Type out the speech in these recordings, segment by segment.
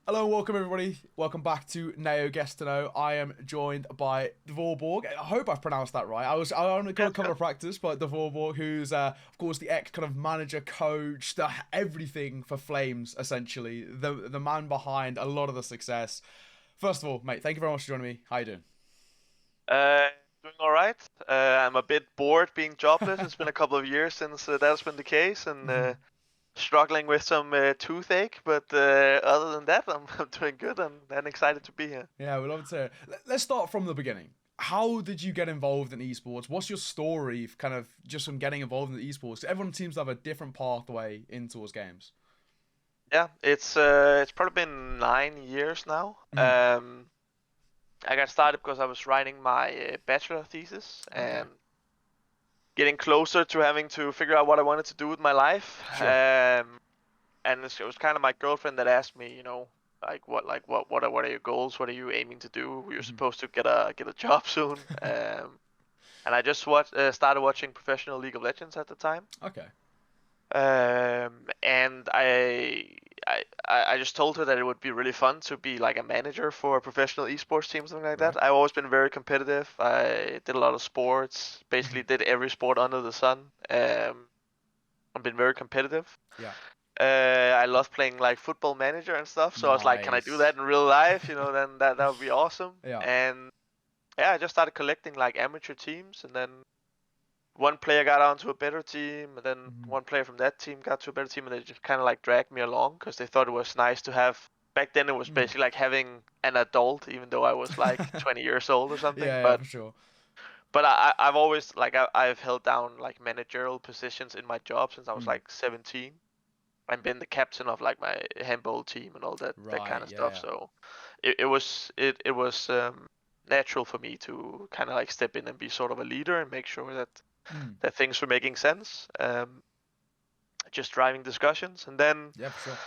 Hello and welcome everybody. Welcome back to Ne0 Gets To Know. I am joined by Dvorborg. I hope I've pronounced that right. I only got a couple of practice, but Dvorborg, who's of course the ex kind of manager, coach, everything for Flames essentially. The man behind a lot of the success. First of all, mate, thank you very much for joining me. How you doing? Uh, Doing all right. I'm a bit bored being jobless. It's been a couple of years since that's been the case, and struggling with some toothache. But other than that, I'm doing good and excited to be here. Yeah, we'd love to hear it. Let's start from the beginning. How did you get involved in esports? What's your story, kind of just from getting involved in the esports? Everyone seems to have a different pathway into those games. Yeah, it's probably been 9 years now. Mm. I got started because I was writing my bachelor thesis Okay, and getting closer to having to figure out what I wanted to do with my life. sure. And it was kind of my girlfriend that asked me, what are your goals? What are you aiming to do? You're Mhm. supposed to get a job soon. And I just started watching professional League of Legends at the time. Okay. And I just told her that it would be really fun to be like a manager for a professional esports team, something like Right. that. I've always been very competitive. I did a lot of sports, Mhm. basically did every sport under the sun. I've been very competitive. Yeah. I love playing like football manager and stuff. So I was like, can I do Nice. that in real life? Then that would be awesome. Yeah. And yeah, I just started collecting like amateur teams, and then one player got onto a better team, and then Mhm. one player from that team got to a better team, and they just kind of like dragged me along because they thought it was nice to have. Back then, it was Mm. basically like having an adult, even though I was like 20 years old or something. Yeah, yeah, But for sure. I've always I've held down like managerial positions in my job since I was Mm. like 17. I've been the captain of like my handball team and all that kind Right. of Yeah, stuff. yeah. So it was natural for me to kind of like step in and be sort of a leader and make sure that Mm. things were making sense. Just driving discussions, and then Yeah, for sure.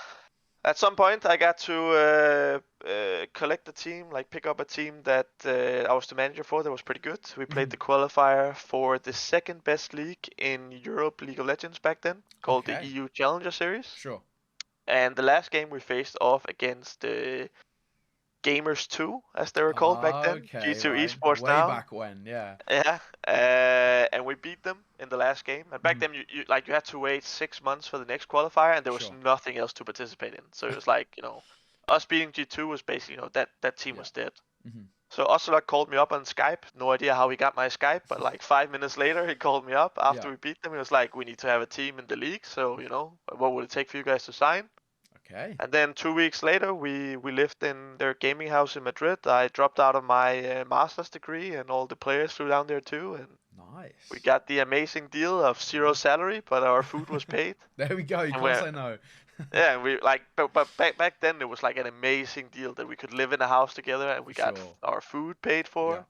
at some point I got to collect a team, like pick up a team that I was the manager for. That was pretty good. We played Mhm. the qualifier for the second best league in Europe, League of Legends back then, called the Okay. EU Challenger Series. Sure. And the last game we faced off against the Gamers 2, as they were called back then, Okay. G2 Right. Esports Way now. back when. Yeah. Yeah, and we beat them in the last game. And back Mhm. then, you had to wait 6 months for the next qualifier, and there was Sure. nothing else to participate in. So it was like, us beating G2 was basically, that team Yeah. was dead. Mhm. So Ocelot called me up on Skype. No idea how he got my Skype, but like 5 minutes later, he called me up Yeah. after we beat them. He was like, "We need to have a team in the league. So what would it take for you guys to sign?" Okay. And then 2 weeks later, we lived in their gaming house in Madrid. I dropped out of my master's degree, and all the players flew down there too. And we Nice. got the amazing deal of zero salary, but our food was paid. There we go. You And can't we say no. yeah, we like, but back then it was like an amazing deal that we could live in a house together, and For we got sure. our food paid Yeah.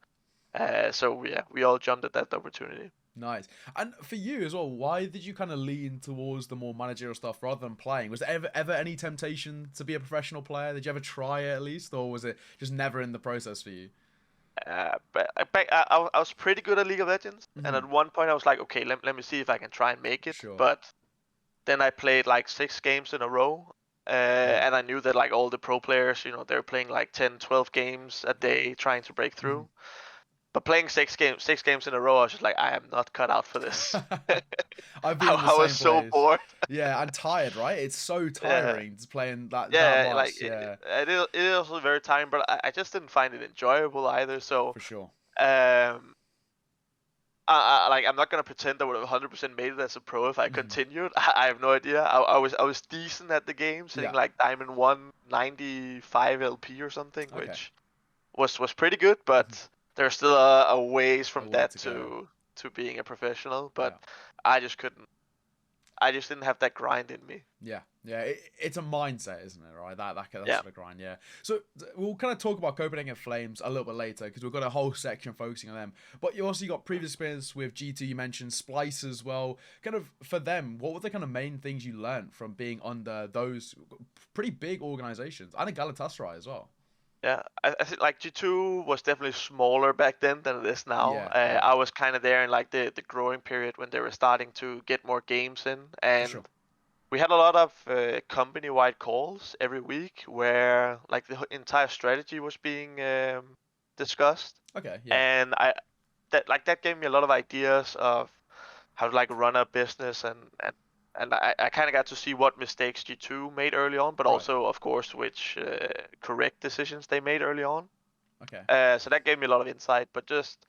for. So yeah, we all jumped at that opportunity. Nice. And for you as well, why did you kind of lean towards the more managerial stuff rather than playing? Was there ever any temptation to be a professional player? Did you ever try it at least, or was it just never in the process for you? I was pretty good at League of Legends, and Hmm. at one point I was like, okay, let me see if I can try and make it. Sure. But then I played like 6 games in a row, Yeah. and I knew that like all the pro players, they're playing like 10, 12 games a day trying to break Hmm. through. But playing six games in a row, I was just like, I am not cut out for this. I've been in the I was same so place. bored. Yeah, and tired, right? It's so Yeah, tiring just playing that yeah, like much. Yeah, it is also very tiring, but I just didn't find it enjoyable either. So for sure. um, I'm not gonna pretend I would have 100% made it as a pro if I Hmm. continued. I have no idea. I was decent at the game, sitting Yeah. like Diamond 195 LP or something, Okay. which was pretty good. Hmm. But there's still a ways A from way that to go. to being a professional. But Yeah. I just couldn't. I just didn't have that grind in me. Yeah, yeah, it's a mindset, isn't it? Right, that Yeah. sort of grind. Yeah. So we'll kind of talk about Copenhagen Flames a little bit later because we've got a whole section focusing on them. But you also got previous experience with G2. You mentioned Splice as well. Kind of for them, what were the kind of main things you learned from being under those pretty big organizations and a Galatasaray as well? Yeah, I think like G2 was definitely smaller back then than it is now. Yeah, yeah, I was kind of there in like the growing period when they were starting to get more games in, for and sure. we had a lot of company-wide calls every week where like the entire strategy was being discussed, Okay, yeah. and that gave me a lot of ideas of how to like run a business, and I kind of got to see what mistakes G2 made early on, but Right. also of course which correct decisions they made early on. Okay. So that gave me a lot of insight, but just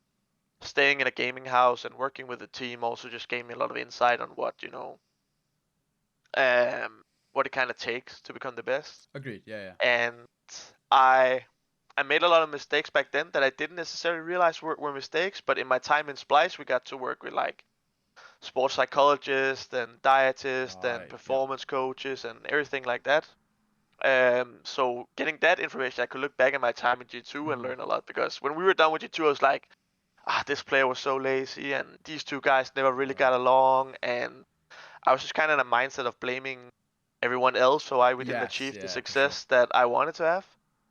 staying in a gaming house and working with the team also just gave me a lot of insight on what it kind of takes to become the best. Agreed. Yeah, yeah. And I I made a lot of mistakes back then that I didn't necessarily realize were mistakes, but in my time in Splice, we got to work with like sports psychologists and dietists and Right. Yep. performance coaches and everything like that. So getting that information, I could look back at my time in G2 and Mhm. learn a lot, because when we were done with G2, I was like, this player was so lazy and these two guys never really got Right. along, and I was just kind of in a mindset of blaming everyone else for why we didn't Yes. achieve the Yeah, for sure. success that I wanted to have.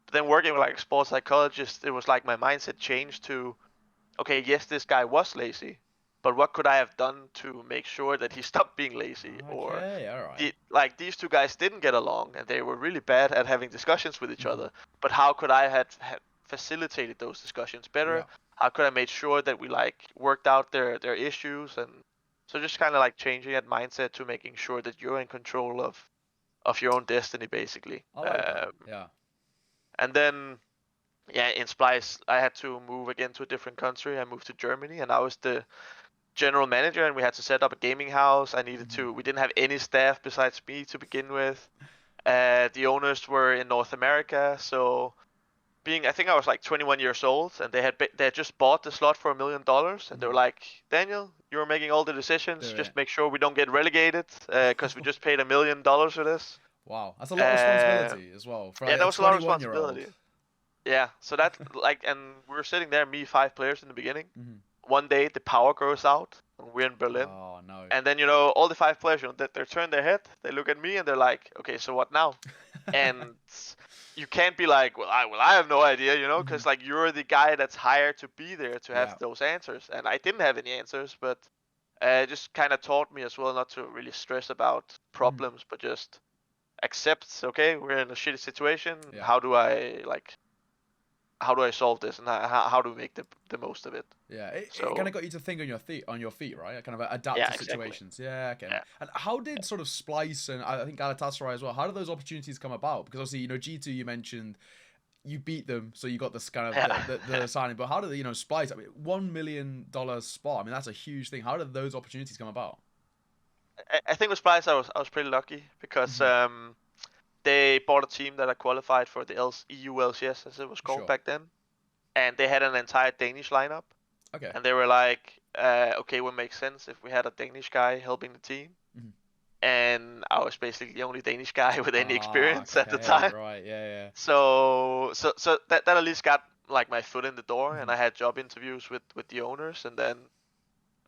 But then working with like a sports psychologist, it was like my mindset changed to, okay, yes, this guy was lazy, but what could I have done to make sure that he stopped being lazy? Or Okay. All right. like these two guys didn't get along and they were really bad at having discussions with each Mhm. other. But how could I have facilitated those discussions better? Yeah. How could I made sure that we like worked out their issues? And so just kind of like changing that mindset to making sure that you're in control of your own destiny, basically. I like that. Yeah. And then yeah, in Splice, I had to move again to a different country. I moved to Germany, and I was the general manager, and we had to set up a gaming house. Mhm. We didn't have any staff besides me to begin with. The owners were in North America, so I think I was like 21 years old, and they had just bought the slot for $1 million, and they were Mhm. like, Daniel, you're making all the decisions. Do Just it. make sure we don't get relegated, because we just paid $1 million for this. Wow, that's a lot of Uh, responsibility as well for yeah, like that a was a lot of 21-year-old. responsibility. Yeah, so that like, and we were sitting there, me, five players in the beginning. Mhm. One day the power goes out, and we're in Berlin, Oh no. and then all the five players, they turn their head, they look at me, and they're like, okay, so what now? And you can't be like, I have no idea, Mhm. because like you're the guy that's hired to be there to have Yeah. those answers, and I didn't have any answers, but it just kind of taught me as well not to really stress about Mhm. problems, but just accept, okay, we're in a shitty situation. Yeah. How do I solve this, and how do we make the most of it? Yeah, it kind So of got you to think on your feet, right? Kind of adapt yeah, to exactly. situations. Yeah, okay. Yeah. And how did sort of Splice and I think Galatasaray as well? How did those opportunities come about? Because obviously, G2 you mentioned you beat them, so you got this kind of Yeah. the signing. But how did Splice? I mean, $1 million spot. I mean, that's a huge thing. How did those opportunities come about? I think with Splice, I was pretty lucky because Hmm. they bought a team that had qualified for the EU LCS, as it was called Sure. back then, and they had an entire Danish lineup, Okay. and they were like, okay, it would make sense if we had a Danish guy helping the team. Hmm. And I was basically the only Danish guy with any Ah, experience at the okay. time. Right. Yeah. So that at least got like my foot in the door, Yeah. and I had job interviews with the owners, and then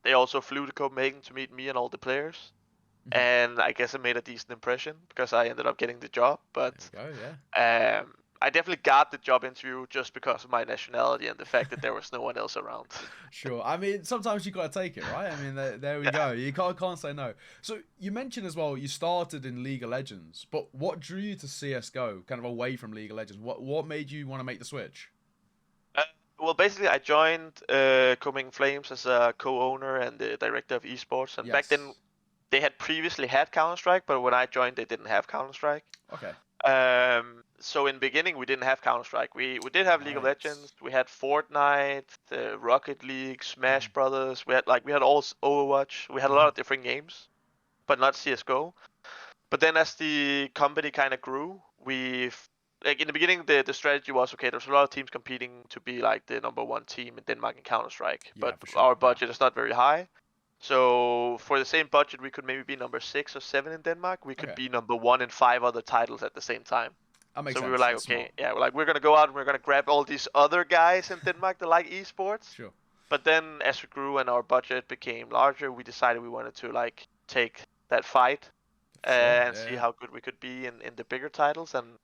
they also flew to Copenhagen to meet me and all the players. Hmm. And I guess it made a decent impression because I ended up getting the job. But There we go. Yeah. I definitely got the job interview just because of my nationality and the fact that there was no one else around. Sure. I mean, sometimes you gotta take it, right? I mean, there we Yeah. go. You can't say no. So you mentioned as well you started in League of Legends, but what drew you to CS:GO, kind of away from League of Legends? What made you want to make the switch? Uh, well, basically, I joined Copenhagen Flames as a co-owner and the director of esports. And back then, Yes. they had previously had Counter Strike, but when I joined, they didn't have Counter Strike. Okay. So in the beginning, we didn't have Counter Strike. We did have League of Right. Legends. We had Fortnite, Rocket League, Smash Mhm. Brothers. We had all Overwatch. We had a lot Mhm. of different games, but not CS:GO. But then as the company kind of grew, like in the beginning, the strategy was, okay, there's a lot of teams competing to be like the number one team in Denmark in Counter Strike, Yeah, but for sure. our Yeah. budget is not very high. So for the same budget, we could maybe be number 6 or 7 in Denmark. We could Okay. be number one in 5 other titles at the same time. That makes So we were sense. like, That's okay, smart. yeah, we're gonna go out and we're gonna grab all these other guys in Denmark that like esports. Sure. But then as we grew and our budget became larger, we decided we wanted to like take that fight For sure. and see Yeah. how good we could be in the bigger titles, and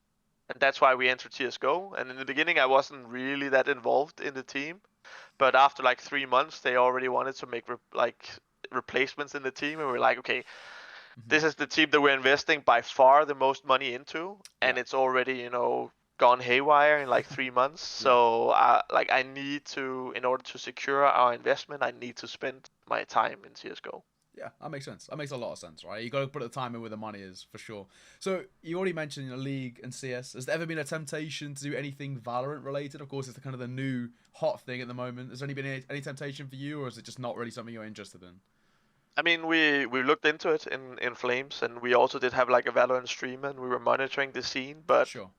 that's why we entered CS:GO. And in the beginning, I wasn't really that involved in the team, but after like 3 months, they already wanted to make replacements in the team, and we're like, okay, this is the team that we're investing by far the most money into, and it's already gone haywire in like 3 months. So like I need to, in order to secure our investment, I need to spend my time in CSGO. Yeah, that makes sense. That makes a lot of sense, right? You got to put the time in where the money is, for sure. So you already mentioned League and CS. Has there ever been a temptation to do anything Valorant related? Of course, it's kind of the new hot thing at the moment. Has there been any temptation for you, or is it just not really something you're interested in? I mean, we looked into it in Flames, and we also did have like a Valorant stream, and we were monitoring the scene. But Sure.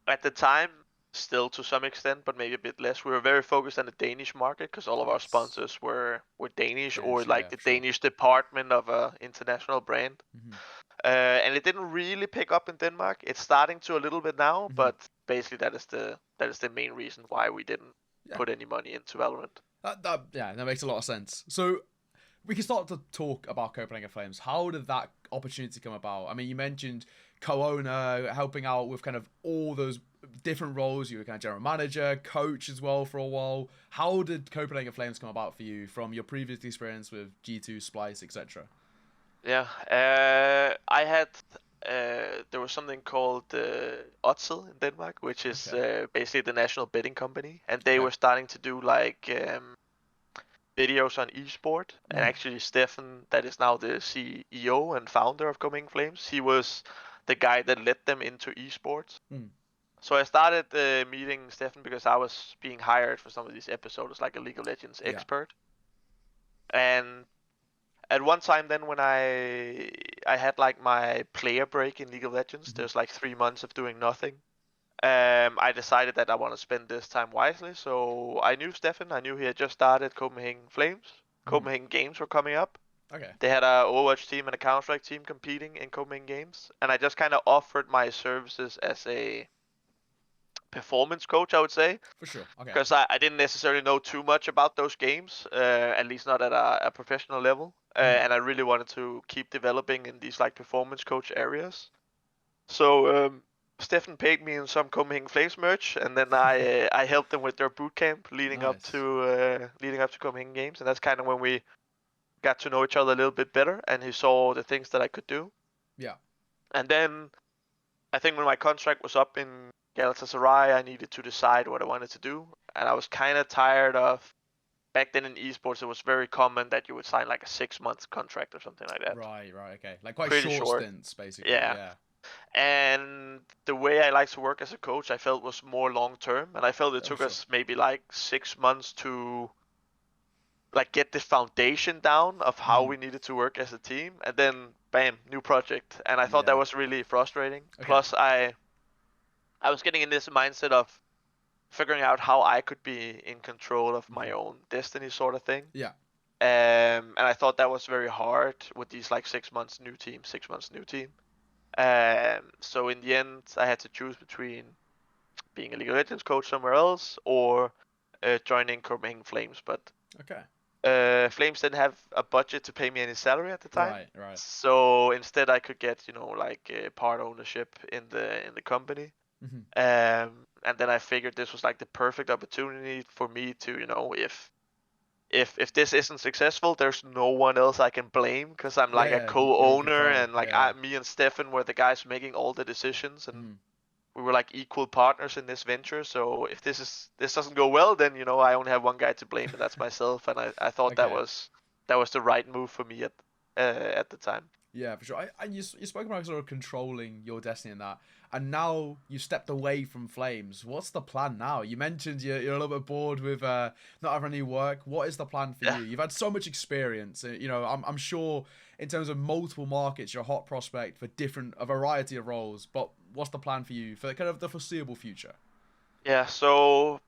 at the time, still to some extent, but maybe a bit less, we were very focused on the Danish market because all of our sponsors were Danish, or like the Danish department of a international brand. And it didn't really pick up in Denmark. It's starting to a little bit now, but basically that is the main reason why we didn't put any money into Valorant. That makes a lot of sense. So we can start to talk about Copenhagen Flames. How did that opportunity come about? I mean, you mentioned co-owner, helping out with kind of all those different roles. You were kind of general manager, coach as well for a while. How did Copenhagen Flames come about for you from your previous experience with G2, Splice, etc.? Yeah, I had there was something called Odsel in Denmark, which is basically the national betting company, and they were starting to do like videos on esport. And actually, Stefan, that is now the CEO and founder of Copenhagen Flames, he was the guy that led them into esports. So I started meeting Stefan because I was being hired for some of these episodes, like a League of Legends expert. And at one time then, when I had like my player break in League of Legends, there's like 3 months of doing nothing. I decided that I want to spend this time wisely. So I knew Stefan. I knew he had just started Copenhagen Flames. Copenhagen Games were coming up. They had a Overwatch team and a Counter-Strike team competing in Copenhagen Games, and I just kind of offered my services as a performance coach, I would say. For sure. Because I didn't necessarily know too much about those games, at least not at a professional level. And I really wanted to keep developing in these like performance coach areas. So Stefan paid me in some Copenhagen Flames merch, and then I helped them with their boot camp leading up to Copenhagen Games, and that's kind of when we got to know each other a little bit better, and he saw the things that I could do. Yeah. And then I think when my contract was up in Galatasaray, I needed to decide what I wanted to do, and I was kind of tired of. Back then in esports, it was very common that you would sign like a 6-month contract or something like that. Right, okay. Like quite Pretty short stints, basically. Yeah. And the way I like to work as a coach, I felt was more long term, and I felt it took us maybe like 6 months to like get the foundation down of how we needed to work as a team, and then bam, new project. And I thought that was really frustrating. Plus, I was getting in this mindset of figuring out how I could be in control of my own destiny, sort of thing. Yeah. And I thought that was very hard with these like 6 months new team. So in the end, I had to choose between being a League of Legends coach somewhere else or joining Copenhagen Flames. But Flames didn't have a budget to pay me any salary at the time. Right. So instead, I could get like part ownership in the company. And then I figured this was like the perfect opportunity for me to, if this isn't successful, there's no one else I can blame because I'm like a co-owner, and like me and Stefan were the guys making all the decisions, and we were like equal partners in this venture. So if this doesn't go well, then I only have one guy to blame, and that's myself. And I thought that was the right move for me at the time. Yeah, for sure. And you spoke about sort of controlling your destiny in that, and now you stepped away from Flames. What's the plan now? You mentioned you're a little bit bored with not having any work. What is the plan for you? You've had so much experience. I'm sure in terms of multiple markets, you're a hot prospect for a variety of roles. But what's the plan for you for kind of the foreseeable future? Yeah, so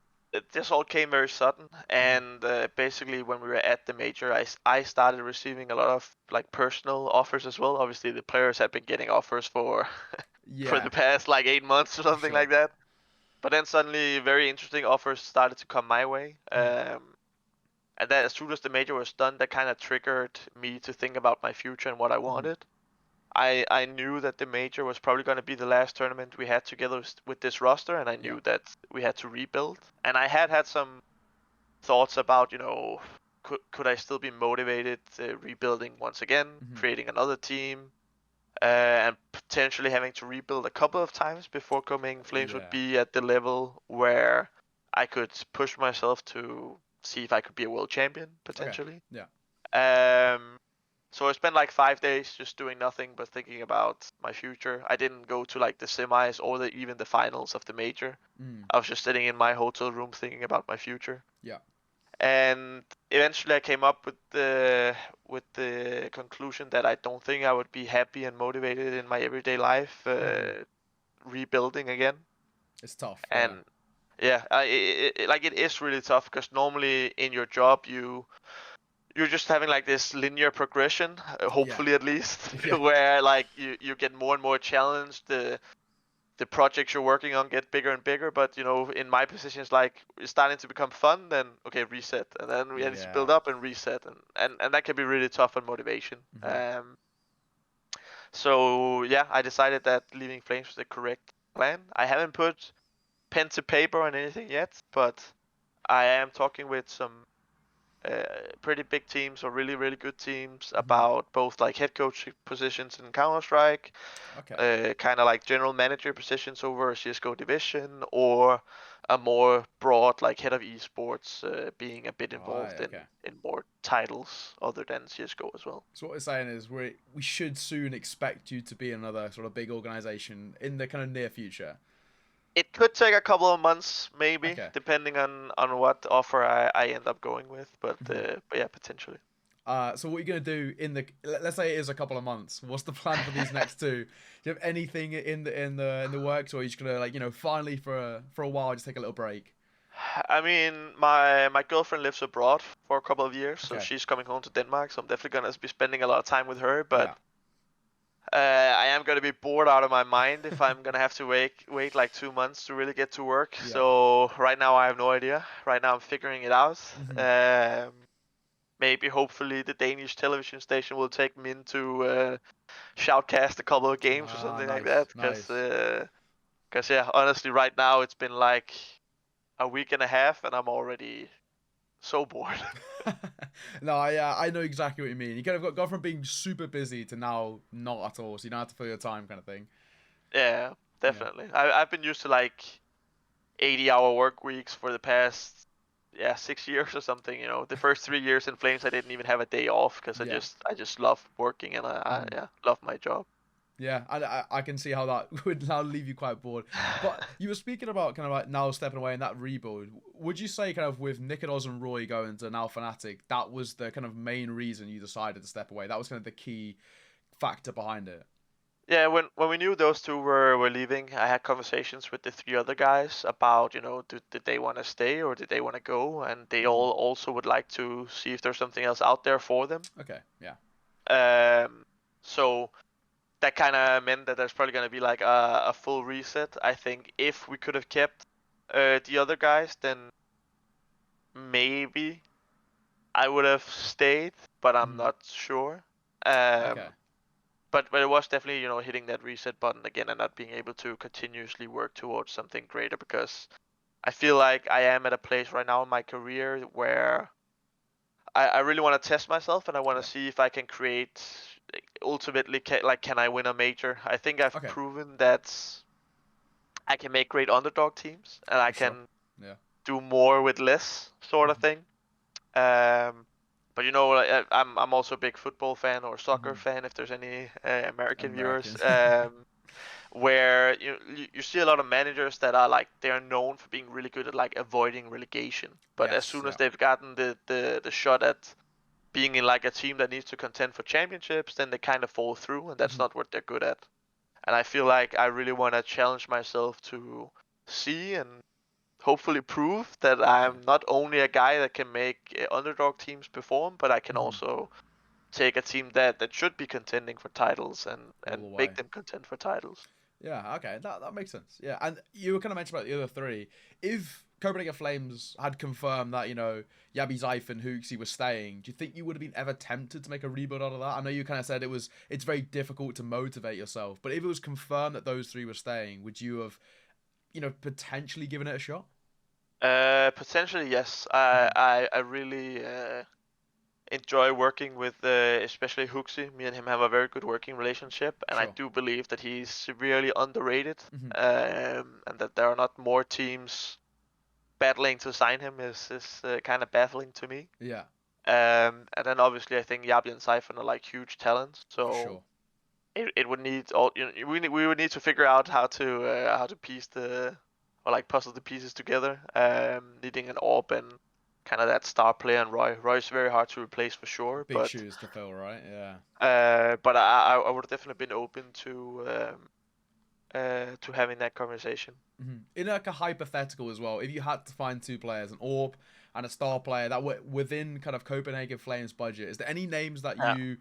this all came very sudden, and basically when we were at the major, I started receiving a lot of like personal offers as well. Obviously, the players had been getting offers for for the past like 8 months or something like that. But then suddenly, very interesting offers started to come my way, and then as soon as the major was done, that kind of triggered me to think about my future and what I wanted. I knew that the major was probably going to be the last tournament we had together with this roster, and I knew that we had to rebuild. And I had some thoughts about, could I still be motivated rebuilding once again, creating another team? and potentially having to rebuild a couple of times before Copenhagen Flames would Yeah. be at the level where I could push myself to see if I could be a world champion Okay. potentially. Yeah. So I spent like 5 days just doing nothing but thinking about my future. I didn't go to like the semis or even the finals of the major. Mm. I was just sitting in my hotel room thinking about my future. Yeah. And eventually I came up with the conclusion that I don't think I would be happy and motivated in my everyday life rebuilding again. It's tough. Yeah. And yeah, like it is really tough because normally in your job you're just having like this linear progression, Yeah. hopefully at least, Yeah. where like you get more and more challenged. The projects you're working on get bigger and bigger, but in my position it's like it's starting to become fun, then okay, reset, and then we need to build Yeah. up and reset, and that can be really tough on motivation. Hmm. So yeah, I decided that leaving Flames was the correct plan. I haven't put pen to paper on anything yet, but I am talking with some pretty big teams or really really good teams Hmm. about both like head coach positions in Counter Strike, Okay. kind of like general manager positions over a CSGO division, or a more broad like head of esports, being a bit Right. involved in Okay. in more titles other than CSGO as well. So what we're saying is we should soon expect you to be another sort of big organization in the kind of near future. It could take a couple of months, maybe, Okay. depending on what offer I end up going with, Hmm. but yeah, potentially. So what are you gonna do in the? Let's say it is a couple of months. What's the plan for these next two? Do you have anything in the works, or are you just gonna finally for a while just take a little break? I mean, my girlfriend lives abroad for a couple of years, so Okay. she's coming home to Denmark. So I'm definitely gonna be spending a lot of time with her. But Yeah. I am gonna be bored out of my mind if I'm gonna have to wait like 2 months to really get to work. Yeah. So right now I have no idea. Right now I'm figuring it out. Hmm. Um, Maybe hopefully the Danish television station will take me in to shoutcast a couple of games or Ah, something like nice, that. nice. Cause yeah, honestly, right now it's been like a week and a half, and I'm already so bored. No, I know exactly what you mean. You kind of got from being super busy to now not at all, so you don't have to fill your time, kind of thing. Yeah, Yeah. definitely. I've been used to like 80-hour work weeks for the past 6 years or something. The first 3 years in Flames, I didn't even have a day off because I Yeah. just love working, and I Hmm. yeah love my job. Yeah, I can see how that would now leave you quite bored. But you were speaking about kind of like now stepping away in that rebuild. Would you say kind of with Nicolas and Roy going to now Fnatic, that was the kind of main reason you decided to step away? That was kind of the key factor behind it. Yeah, when we knew those two were leaving, I had conversations with the three other guys about, did they want to stay or did they want to go, and they Hmm. all also would like to see if there's something else out there for them. Okay, yeah. Um, so that kind of meant that there's probably going to be like a full reset. I think if we could have kept the other guys, then maybe I would have stayed, but I'm Hmm. not sure. Okay. Um, but it was definitely hitting that reset button again and not being able to continuously work towards something greater, because I feel like I am at a place right now in my career where I really want to test myself, and I want Yeah. to see if I can create ultimately like, can I win a major. I think I've Okay. proven that I can make great underdog teams and I For sure. can Yeah. do more with less, sort of Hmm. thing. But I'm also a big football fan or soccer Hmm. fan, if there's any American viewers. Americans. Where you see a lot of managers that are like, they're known for being really good at like avoiding relegation, but as Yes. soon as Yeah. they've gotten the shot at being in like a team that needs to contend for championships, then they kind of fall through, and that's Hmm. not what they're good at. And I feel like I really want to challenge myself to see and hopefully prove that Okay. I'm not only a guy that can make underdog teams perform, but I can Hmm. also take a team that should be contending for titles All and the make way. them contend for titles. Yeah, okay, that makes sense. Yeah, and you were kind of mentioning about the other three. If Copenhagen Flames had confirmed that, Yabi Zeif and Hooksy were staying, do you think you would have been ever tempted to make a rebuild out of that? I know you kind of said it's very difficult to motivate yourself, but if it was confirmed that those three were staying, would you have, potentially given it a shot? Potentially yes. Hmm. I really enjoy working with especially Hooksy. Me and him have a very good working relationship, and I Sure. do believe that he's severely underrated, Hmm. and that there are not more teams battling to sign him is kind of baffling to me. Yeah, And then obviously I think Yappy and Siphon are like huge talents, for so sure. it would need all we would need to figure out how to piece the or like puzzle the pieces together. Needing an AWP and kind of that star player and Roy. Roy's very hard to replace for sure, Big shoes to fill, right? Yeah. but I would have definitely been open to having that conversation. Hmm. In like a hypothetical as well, if you had to find two players, an AWP and a star player that were within kind of Copenhagen Flames budget, is there any names that Yeah. you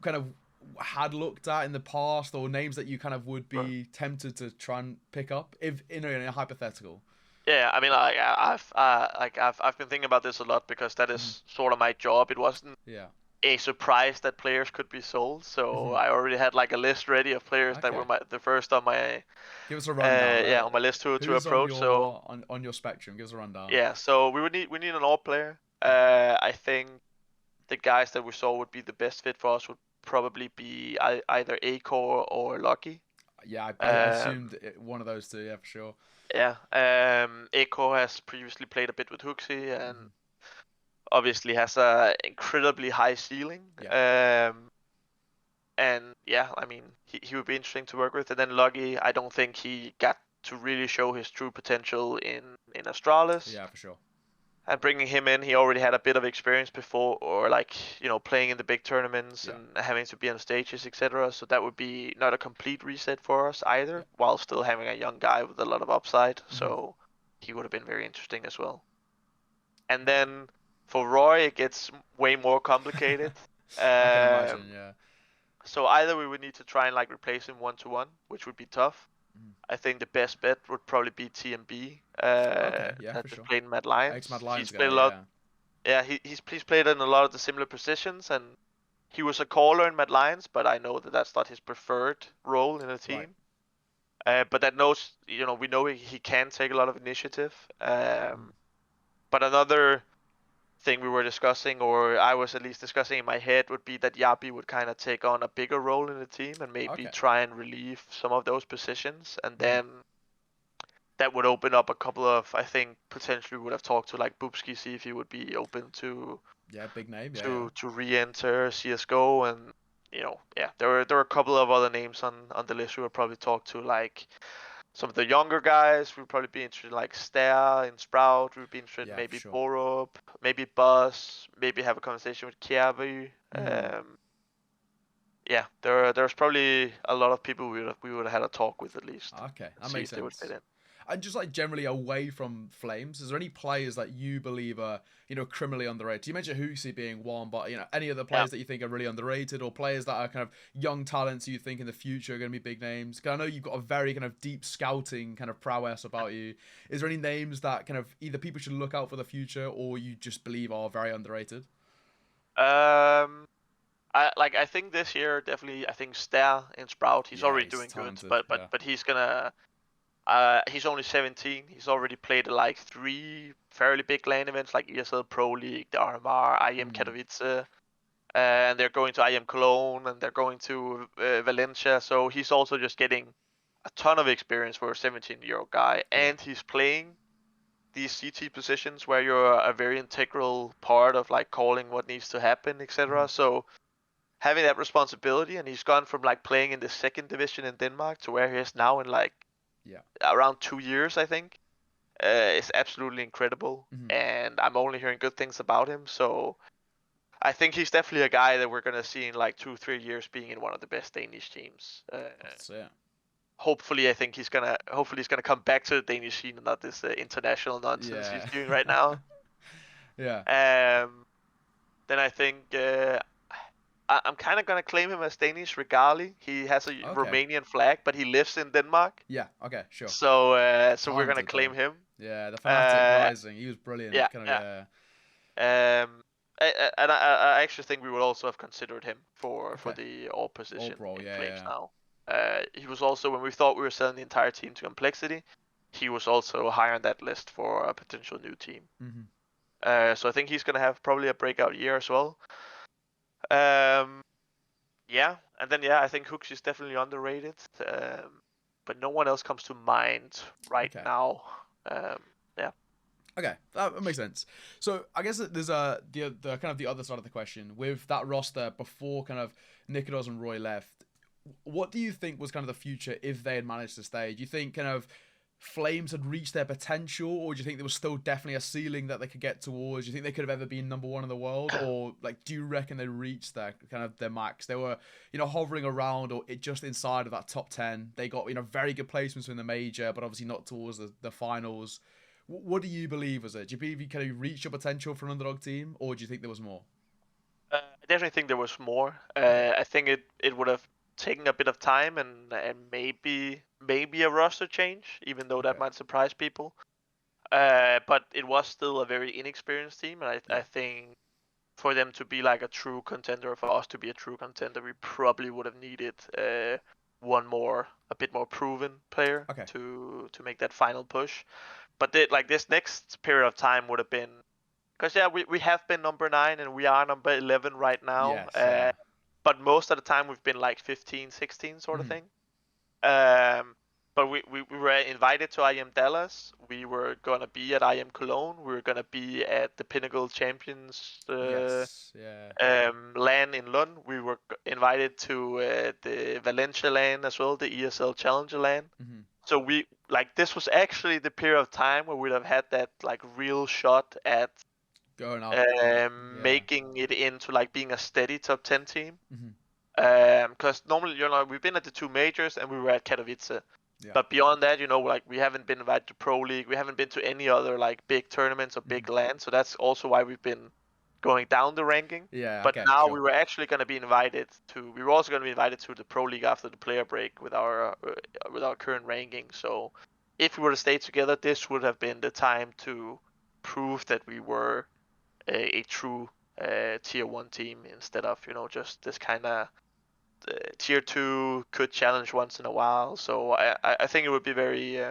kind of had looked at in the past, or names that you kind of would Sure. be tempted to try and pick up if in a hypothetical? Yeah, I mean, I've been thinking about this a lot because that Hmm. is sort of my job. It wasn't Yeah. a surprise that players could be sold, so Hmm. I already had like a list ready of players that were Okay. the first on my Give us a rundown. on my list to Who's on approach. So your on your spectrum? Give us a rundown. yeah, so we need an all player. I think the guys that we saw would be the best fit for us would probably be either Acore or Lucky. Yeah, I Um, assumed one of those two. Yeah, for sure. yeah, Acore has previously played a bit with Hooksy and Hmm. obviously has a incredibly high ceiling. Yeah. And yeah, I mean, he would be interesting to work with. And then Lucky, I don't think he got to really show his true potential in Astralis. Yeah, for sure. And bringing him in, he already had a bit of experience before, or like playing in the big tournaments Yeah. and having to be on stages, etc. So that would be not a complete reset for us Yeah. either, while still having a young guy with a lot of upside. Hmm. So he would have been very interesting as well. And then for Roy, it gets way more complicated. I can imagine. Um, Yeah. so either we would need to try and like replace him 1-1, which would be tough. Mhm. I think the best bet would probably be TMB, Okay. Yeah, that for just sure. played in Mad Ex Mad Lions. He's Lions played guy. a lot. Yeah. Yeah, he's played in a lot of the similar positions, and he was a caller in Mad Lions, but I know that that's not his preferred role in a Right. team. But that knows, we know he can take a lot of initiative. Mm. But another thing we were discussing, or I was at least discussing in my head, would be that Yappy would kind of take on a bigger role in the team and maybe Okay. try and relieve some of those positions, and Mhm. then that would open up a couple of, I think, potentially would have talked to like Boopski, see if he would be open Yeah, big name. Yeah, yeah. to re-enter CSGO, and yeah, there were a couple of other names on the list we would probably talk to, like some of the younger guys. We'd probably be interested in like Stair and Sprout. We'd be interested in Yeah, for maybe sure. Borup, maybe Buzz, maybe have a conversation with Kiavi. Mm. Yeah, there's probably a lot of people we would have had a talk with at least, Okay, and that see makes if they would fit sense. in. And just like generally away from Flames, is there any players that you believe are, criminally underrated? You mentioned Hoosey being one, but any other Yeah. players that you think are really underrated, or players that are kind of young talents you think in the future are going to be big names? Because I know you've got a very kind of deep scouting kind of prowess about you. Is there any names that kind of either people should look out for the future, or you just believe are very underrated? Um, I think this year definitely. I think Stair and Sprout. He's Yeah, already he's doing good, talented. but Yeah. he's gonna. He's only 17. He's already played like 3 fairly big LAN events like ESL Pro League, the RMR, IEM Mm. Katowice, and they're going to IEM Cologne, and they're going to Valencia. So he's also just getting a ton of experience for a 17-year-old guy, Yeah. and he's playing these CT positions where you're a very integral part of like calling what needs to happen, Hmm. etc. So having that responsibility, and he's gone from like playing in the second division in Denmark to where he is now in like Yeah. around 2 years, I think, is absolutely incredible. Hmm. And I'm only hearing good things about him. So I think he's definitely a guy that we're gonna see in like 2-3 years being in one of the best Danish teams. That's it. Hopefully, I think he's gonna come back to the Danish scene and not this international nonsense he's Yeah. doing right now. Yeah. Then I think I'm kind of gonna claim him as Danish regardless. He has a Okay. Romanian flag, but he lives in Denmark. Yeah. Okay. Sure. So we're gonna Talented claim though. him. Yeah, the Fnatic Uh, Rising. He was brilliant. yeah, Kind of yeah. yeah. And I actually think we would also have considered him for Okay. the all position Bro. in Yeah, Flames yeah. now. He was also, when we thought we were selling the entire team to Complexity, he was also high on that list for a potential new team. Mm-hmm. So I think he's gonna have probably a breakout year as well. Yeah, and then I think Hooks is definitely underrated. But no one else comes to mind right Okay. now. Yeah. Okay, that makes sense. So I guess that there's the kind of the other side of the question with that roster before kind of Nicolas and Roy left. What do you think was kind of the future if they had managed to stay? Do you think kind of Flames had reached their potential, or do you think there was still definitely a ceiling that they could get towards? Do you think they could have ever been number one in the world, or like do you reckon they reached their kind of their max? They were hovering around or just inside of that top 10. They got very good placements in the major, but obviously not towards the finals. What do you believe was it? Do you believe you kind of reached your potential for an underdog team, or do you think there was more? I definitely think there was more. Okay. I think it would have taken a bit of time and maybe a roster change, even though that Okay. might surprise people. But it was still a very inexperienced team, and I Yeah. think for them to be like a true contender, for us to be a true contender, we probably would have needed a bit more proven player Okay. to make that final push. But this next period of time would have been because we have been number 9 and we are number 11 right now. Yes. Yeah. But most of the time we've been like 15, 16 sort of Mhm. thing. Um, but we were invited to IM Dallas. We were gonna be at IM Cologne. We were gonna be at the Pinnacle Champions Yes. Yeah. LAN in Lund. We were invited to the Valencia LAN as well, the ESL Challenger LAN. Mhm. So this was actually the period of time where we'd have had that like real shot at Going up. Yeah. making it into like being a steady top 10 team. Mhm. Because normally, we've been at the 2 majors and we were at Katowice. Yeah. But beyond that, like we haven't been invited to Pro League. We haven't been to any other like big tournaments or Mhm. big LAN. So that's also why we've been going down the ranking. Yeah. But Okay. now we Sure. were actually going to be invited to. We were also going to be invited to the Pro League after the player break with our current ranking. So if we were to stay together, this would have been the time to prove that we were a true tier 1 team instead of just this kind of tier 2 could challenge once in a while. So I think it would be very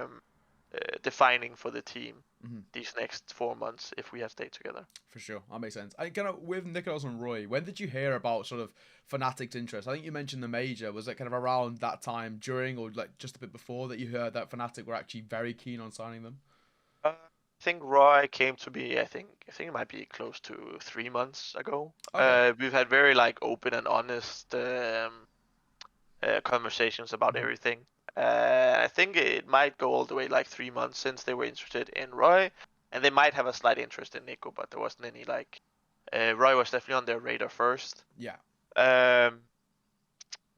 defining for the team Mhm. these next 4 months if we had stayed together. For sure, that makes sense. I kind of with Nicholas and Roy. When did you hear about sort of Fnatic's interest? I think you mentioned the major. Was it kind of around that time during, or like just a bit before that you heard that Fnatic were actually very keen on signing them? I think Roy came to me. I think it might be close to 3 months ago. Okay. We've had very like open and honest conversations about Mhm. everything. I think it might go all the way like 3 months since they were interested in Roy, and they might have a slight interest in Nico, but there wasn't any like. Roy was definitely on their radar first. Yeah. Um,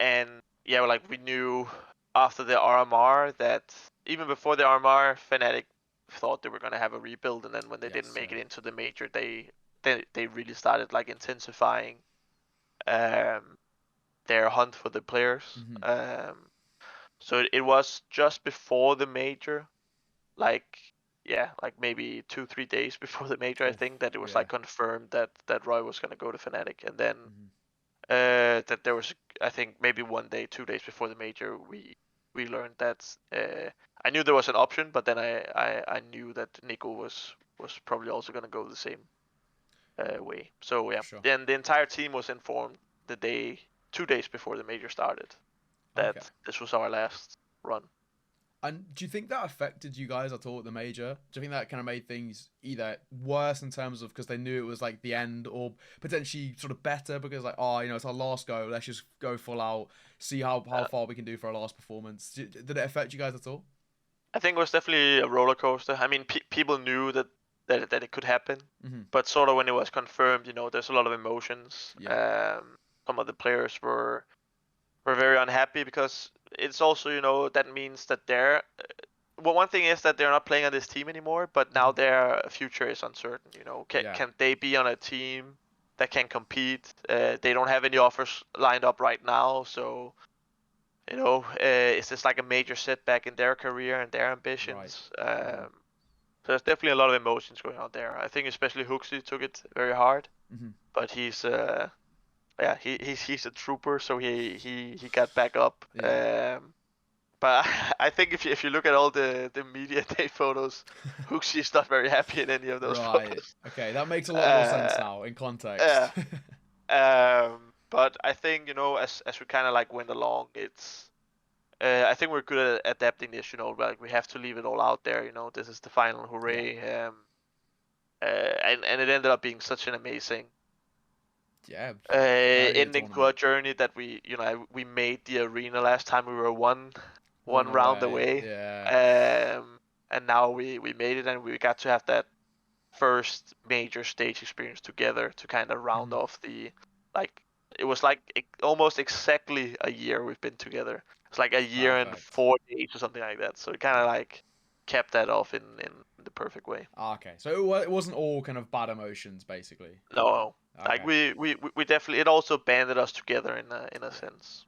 and yeah, like we knew after the RMR that even before the RMR, Fnatic thought they were gonna have a rebuild, and then when they didn't Yes. make Yeah. it into the major, they really started like intensifying um, their hunt for the players. Mhm. So it was just before the major, like like maybe 2-3 days before the major, I Oof. think that it was Yeah. like confirmed that Roy was gonna go to Fnatic, and then Mhm. that there was, I think maybe 1 day, 2 days before the major, we learned that I knew there was an option, but then I knew that Nico was probably also gonna go the same way. So For yeah, sure. then the entire team was informed the day, 2 days before the major started, Okay. that this was our last run. And do you think that affected you guys at all at the major? Do you think that kind of made things either worse in terms of because they knew it was like the end, or potentially sort of better because like, oh, it's our last go, let's just go full out, see how Uh, far we can do for our last performance. Did it affect you guys at all? I think it was definitely a roller coaster. I mean, people knew that it could happen, Mm-hmm. but sort of when it was confirmed, there's a lot of emotions. Yeah. Some of the players were very unhappy because it's also that means that they're well, one thing is that they're not playing on this team anymore, but now Mm-hmm. their future is uncertain. Yeah. Can they be on a team that can compete? They don't have any offers lined up right now, so is this like a major setback in their career and their Right. ambitions? Mm-hmm. So there's definitely a lot of emotions going on there. I think especially Hooksy took it very hard, Mm-hmm. but he's a trooper, so he got back up. Yeah. But I think if you look at all the media day photos, Hooksy is not very happy in any of those Right. photos. Okay, that makes a lot more sense Uh, now in context. yeah. But I think as we kind of like went along, it's I think we're good at adapting this. Like we have to leave it all out there. This is the final Yeah. hooray. And it ended up being such an amazing Yeah. Very good ending to tournament. our journey that we made the arena last time. We were one One round away. away. Yeah. And now we made it, and we got to have that first major stage experience together to kind of round Mhm. off like it was like almost exactly a year we've been together. It's like a year and Perfect. 4 days or something like that. So it kind of Yeah. like kept that off in the perfect way. Okay, so it wasn't all kind of bad emotions, basically. No, like Okay. we definitely, it also banded us together in a Yeah. sense.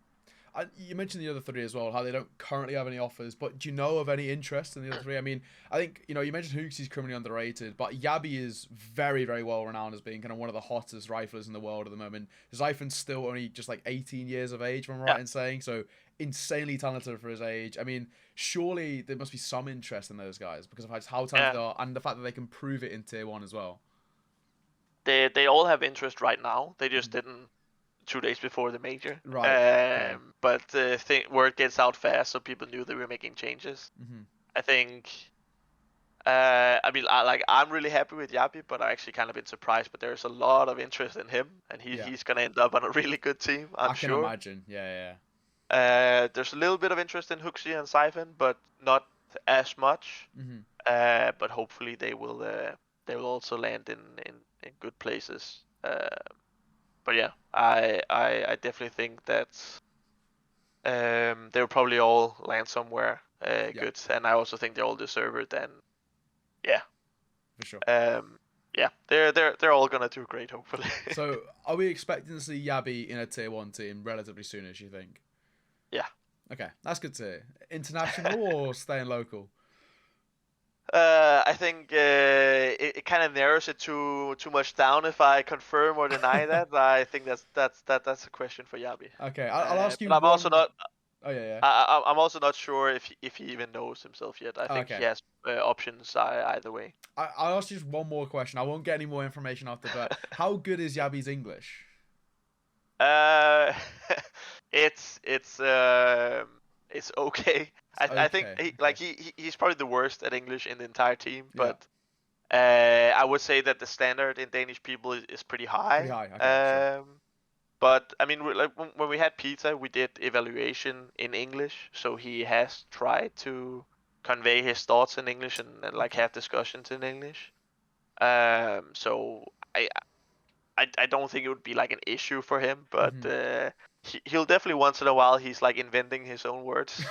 You mentioned the other three as well, how they don't currently have any offers, but do you know of any interest in the other three? I mean, I think, you mentioned Hooksy's criminally underrated, but Yappy is very, very well renowned as being kind of one of the hottest riflers in the world at the moment. Zyphon's still only just like 18 years of age, if I'm Yeah. right in saying, so insanely talented for his age. I mean, surely there must be some interest in those guys because of how talented Yeah. they are and the fact that they can prove it in Tier 1 as well. They all have interest right now. They just Mhm. didn't 2 days before the major. Right, okay. But word gets out fast, so people knew they were making changes. Hmm. I think. I mean, I'm really happy with Yappy, but I actually kind of been surprised. But there's a lot of interest in him, and Yeah, he's gonna end up on a really good team, I'm I can sure. imagine. Yeah. There's a little bit of interest in Hooksy and Siphon, but not as much. Hmm. But hopefully they will also land in good places. But yeah, I definitely think that they'll probably all land somewhere Yeah, good, and I also think they all deserve it. And yeah, for sure. um, yeah, they're all gonna do great, hopefully. So, are we expecting to see Yabi in a Tier 1 team relatively soon, as you think? Yeah. Okay, that's good to hear. International or staying local? I think it kind of narrows it too much down if I confirm or deny that. I think that's a question for Yabi. Okay, I'll ask you But I'm also one. not Oh, yeah. I'm also not sure if he even knows himself yet. I think he Okay. has options either way. I'll ask you just one more question. I won't get any more information after, but how good is Yabi's English? Uh, it's okay. It's I think okay. like Okay. he's probably the worst at English in the entire team, Yeah. but I would say that the standard in Danish people is pretty Pretty high. high. Okay, sure. But I mean, like when we had pizza, we did evaluation in English, so he has tried to convey his thoughts in English and like Okay. have discussions in English. So I don't think it would be like an issue for him, but Hmm. he'll definitely once in a while he's like inventing his own words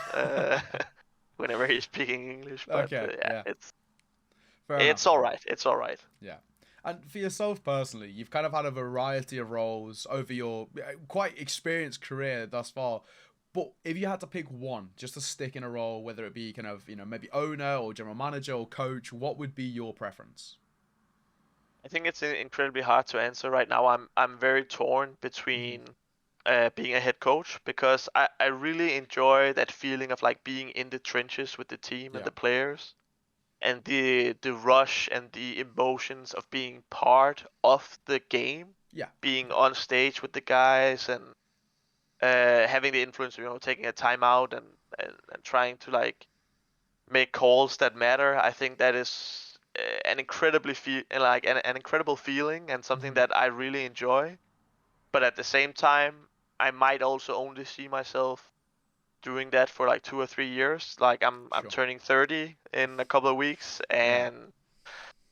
whenever he's speaking English. But Okay. yeah, Yeah. it's Fair enough. it's all Fair enough. right. It's all right. Yeah. And for yourself personally, you've kind of had a variety of roles over your quite experienced career thus far. But if you had to pick one, just to stick in a role, whether it be kind of, maybe owner or general manager or coach, what would be your preference? I think it's incredibly hard to answer right now. I'm very torn Hmm. between being a head coach because I really enjoy that feeling of like being in the trenches with the team and Yeah. the players and the rush and the emotions of being part of the game, Yeah. being Okay. on stage with the guys and having the influence, taking a timeout and trying to like make calls that matter. I think that is an incredibly like an incredible feeling and something Hmm. that I really enjoy. But at the same time, I might also only see myself doing that for like 2 or 3 years. Like I'm Sure. turning 30 in a couple of weeks, Yeah. and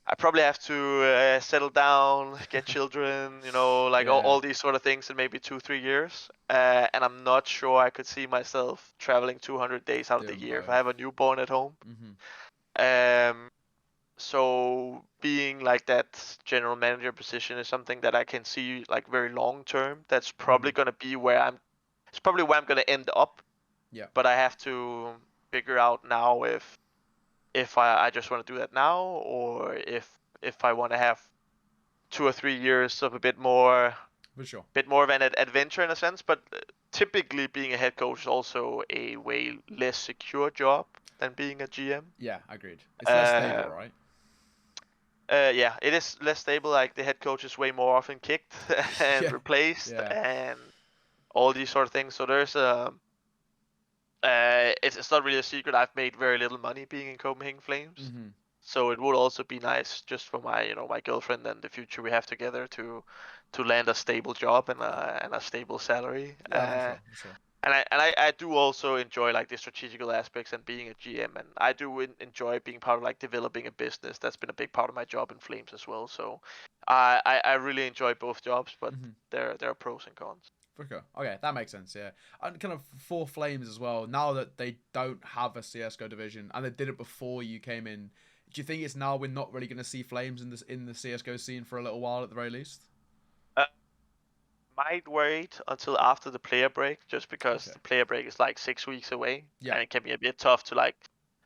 I probably have to settle down, get children, like Yeah. all these sort of things in maybe 2 3 years. And I'm not sure I could see myself traveling 200 days out of the Doing year if I both. have a newborn at home. Hmm. Um, so being like that general manager position is something that I can see like very long term. That's probably Hmm. gonna be where it's probably where I'm gonna end up. Yeah. But I have to figure out now if I just want to do that now or if I want to have 2 or 3 years of a bit more For sure. bit more of an adventure in a sense, but typically being a head coach is also a way less secure job than being a GM. Yeah, agreed. It's less stable, Um, right? yeah, it is less stable. Like the head coach is way more often kicked and Yeah. replaced Yeah. and all these sort of things. So there's it's not really a secret. I've made very little money being in Copenhagen Flames. Mm-hmm. So it would also be nice just for my my girlfriend and the future we have together to land a stable job and a stable salary. Yeah, for sure. For sure. And I do also enjoy like the strategical aspects and being a GM, and I do enjoy being part of like developing a business. That's been a big part of my job in Flames as well. So I really enjoy both jobs, but Mm-hmm. there are pros and cons. For sure. Okay, that makes sense. Yeah, and kind of for Flames as well. Now that they don't have a CS:GO division, and they did it before you came in, do you think it's now we're not really going to see Flames in the CS:GO scene for a little while at the very least? Uh, might wait until after the player break, just because Okay. the player break is like 6 weeks away, Yeah. and it can be a bit tough to like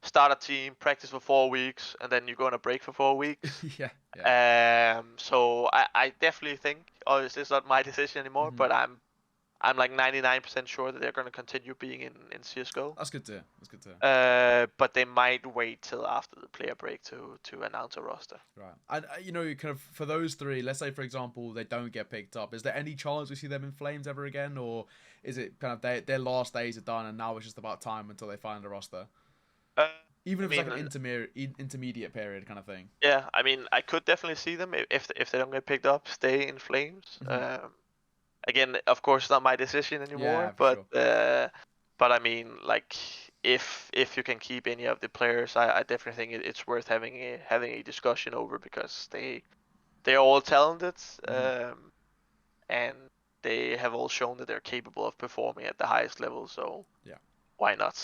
start a team, practice for 4 weeks, and then you go on a break for 4 weeks. Yeah. Yeah. So I definitely think, obviously it's not my decision anymore, Mm-hmm. but I'm like 99% sure that they're going to continue being in CS:GO. That's good to hear. That's good to hear. But they might wait till after the player break to announce a roster. Right. And kind of for those three, let's say for example they don't get picked up, is there any chance we see them in Flames ever again, or is it kind of their last days are done and now it's just about time until they find a roster? Uh, Even I if it's like mean, an intermediate period kind of thing. yeah, I mean, I could definitely see them if they don't get picked up, stay in Flames. Mm-hmm. Again, of course, not my decision Yeah, anymore, for sure. but I mean, like if you can keep any of the players, I definitely think it's worth having a discussion over because they're all talented, Mm-hmm. and they have all shown that they're capable of performing at the highest level. So Yeah. why not?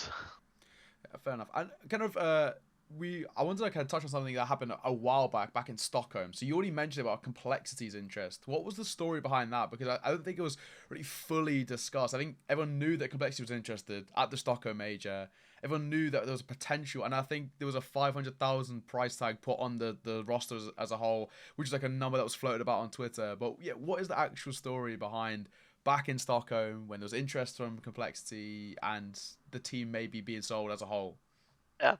Yeah, fair enough. And kind of I wanted to kind of touch on something that happened a while back in Stockholm. So you already mentioned about complexity's interest. What was the story behind that? Because I don't think it was really fully discussed. I think everyone knew that complexity was interested at the Stockholm major. Everyone knew that there was a potential, and I think there was a 500,000 price tag put on the roster as a whole, which is like a number that was floated about on Twitter. But yeah, what is the actual story behind back in Stockholm when there was interest from complexity and the team maybe being sold as a whole? Yeah.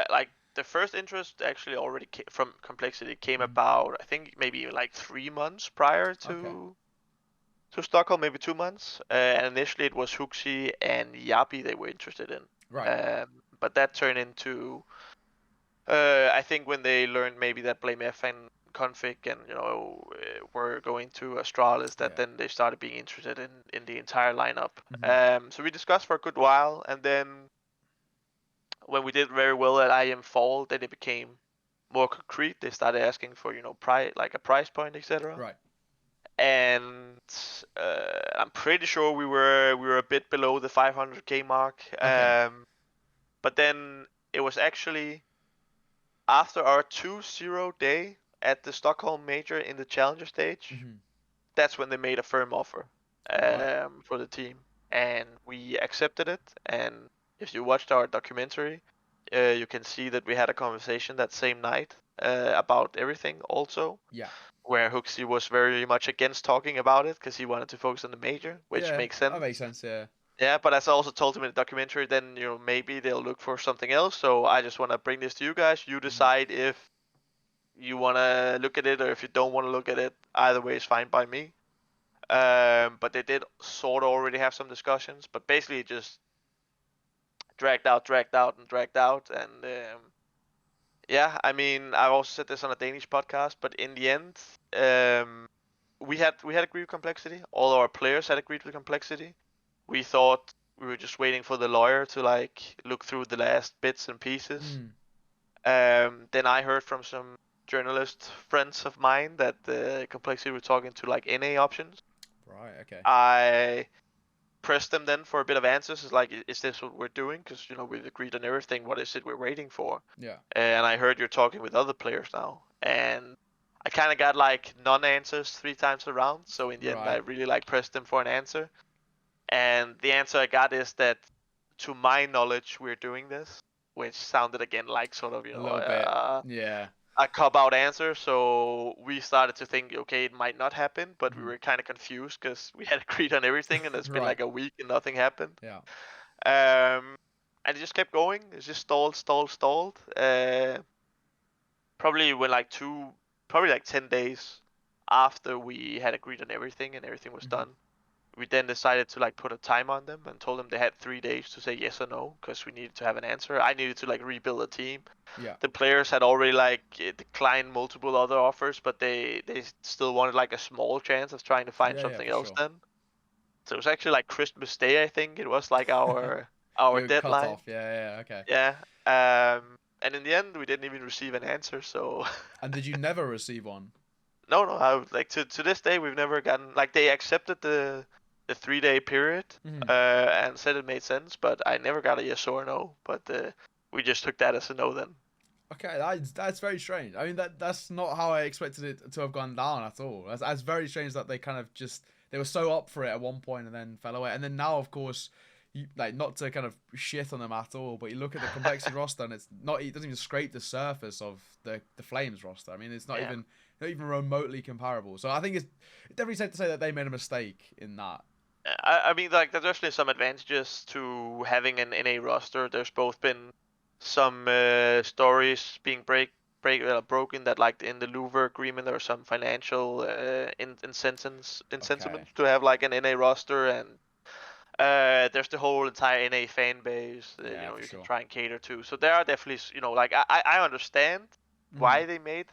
Like the first interest actually already from Complexity came Mm-hmm. about, I think maybe like 3 months prior Okay. to Stockholm, maybe 2 months. And initially it was Huxi and Yappy they were interested in. Right. But that turned into, I think when they learned maybe that Blame F and Config and were going to Astralis, that Yeah. then they started being interested in the entire lineup. Mm-hmm. So we discussed for a good while, and then when we did very well at IM Fall, then it became more concrete. They started asking for price, like a price point, etc. Right. And I'm pretty sure we were a bit below the 500k mark. Okay. But then it was actually after our 2-0 day at the Stockholm Major in the Challenger stage. Mm-hmm. That's when they made a firm offer Right. for the team, and we accepted it. And if you watched our documentary, you can see that we had a conversation that same night about everything also, Yeah. where Huxley was very much against talking about it because he wanted to focus on the major, which Yeah. makes That sense. makes sense. Yeah. Yeah, but as I also told him in the documentary, then maybe they'll look for something else. So I just want to bring this to you guys. You Mm-hmm. decide if you want to look at it or if you don't want to look at it. Either way is fine by me. But they did sort of already have some discussions, but basically it just dragged out, and yeah, I mean, I've also said this on a Danish podcast, but in the end, we had agreed with complexity. All our players had agreed with complexity. We thought we were just waiting for the lawyer to like look through the last bits and pieces. Mm. Then I heard from some journalist friends of mine that the complexity were talking to like NA options. Right. Okay. I pressed them then for a bit of answers. It's like, is this what we're doing? Because we've agreed on everything. What is it we're waiting for? Yeah. And I heard you're talking with other players now, and I kind of got like non-answers 3 times around. So in the end, I Right. really like pressed them for an answer, and the answer I got is that, to my knowledge, we're doing this, which sounded again like sort of A little bit. Yeah. a cop-out answer, so we started to think, okay, it might not happen, but we Mhm. were kind of confused because we had agreed on everything, and it's been Right. like a week and nothing happened. Yeah. And it just kept going. It just stalled. Probably when like probably like 10 days after we had agreed on everything and everything was Mhm. done, we then decided to like put a time on them and told them they had 3 days to say yes or no because we needed to have an answer. I needed to like rebuild a team. Yeah. The players had already like declined multiple other offers, but they still wanted like a small chance of trying to find Yeah. Yeah. something For else sure. then. So it was actually like Christmas Day, I think it was like our You cut deadline. off. Yeah. Yeah. Okay. Yeah. And in the end, we didn't even receive an answer. So And did you never receive one? no, like to this day, we've never gotten like they accepted the 3 day period Mhm. and said it made sense, but I never got a yes or a no. But we just took that as a no then. Okay, that's very strange. I mean, that's not how I expected it to have gone down at all. That's very strange that they kind of just they were so up for it at one point and then fell away. And then now, of course, you like not to kind of shit on them at all, but you look at the complexity roster and it's not it doesn't even scrape the surface of the Flames roster. I mean, it's Yeah. not even remotely comparable. So I think it's definitely safe to say that they made a mistake in that. I mean, like, there's definitely some advantages to having an NA roster. There's both been some stories being broken that, like, in the Louvre agreement, there are some financial incentives Okay. to have like an NA roster, and there's the whole entire NA fan base. Yeah, for You can sure. try and cater to. So there are definitely, like, I understand Mhm. why they made.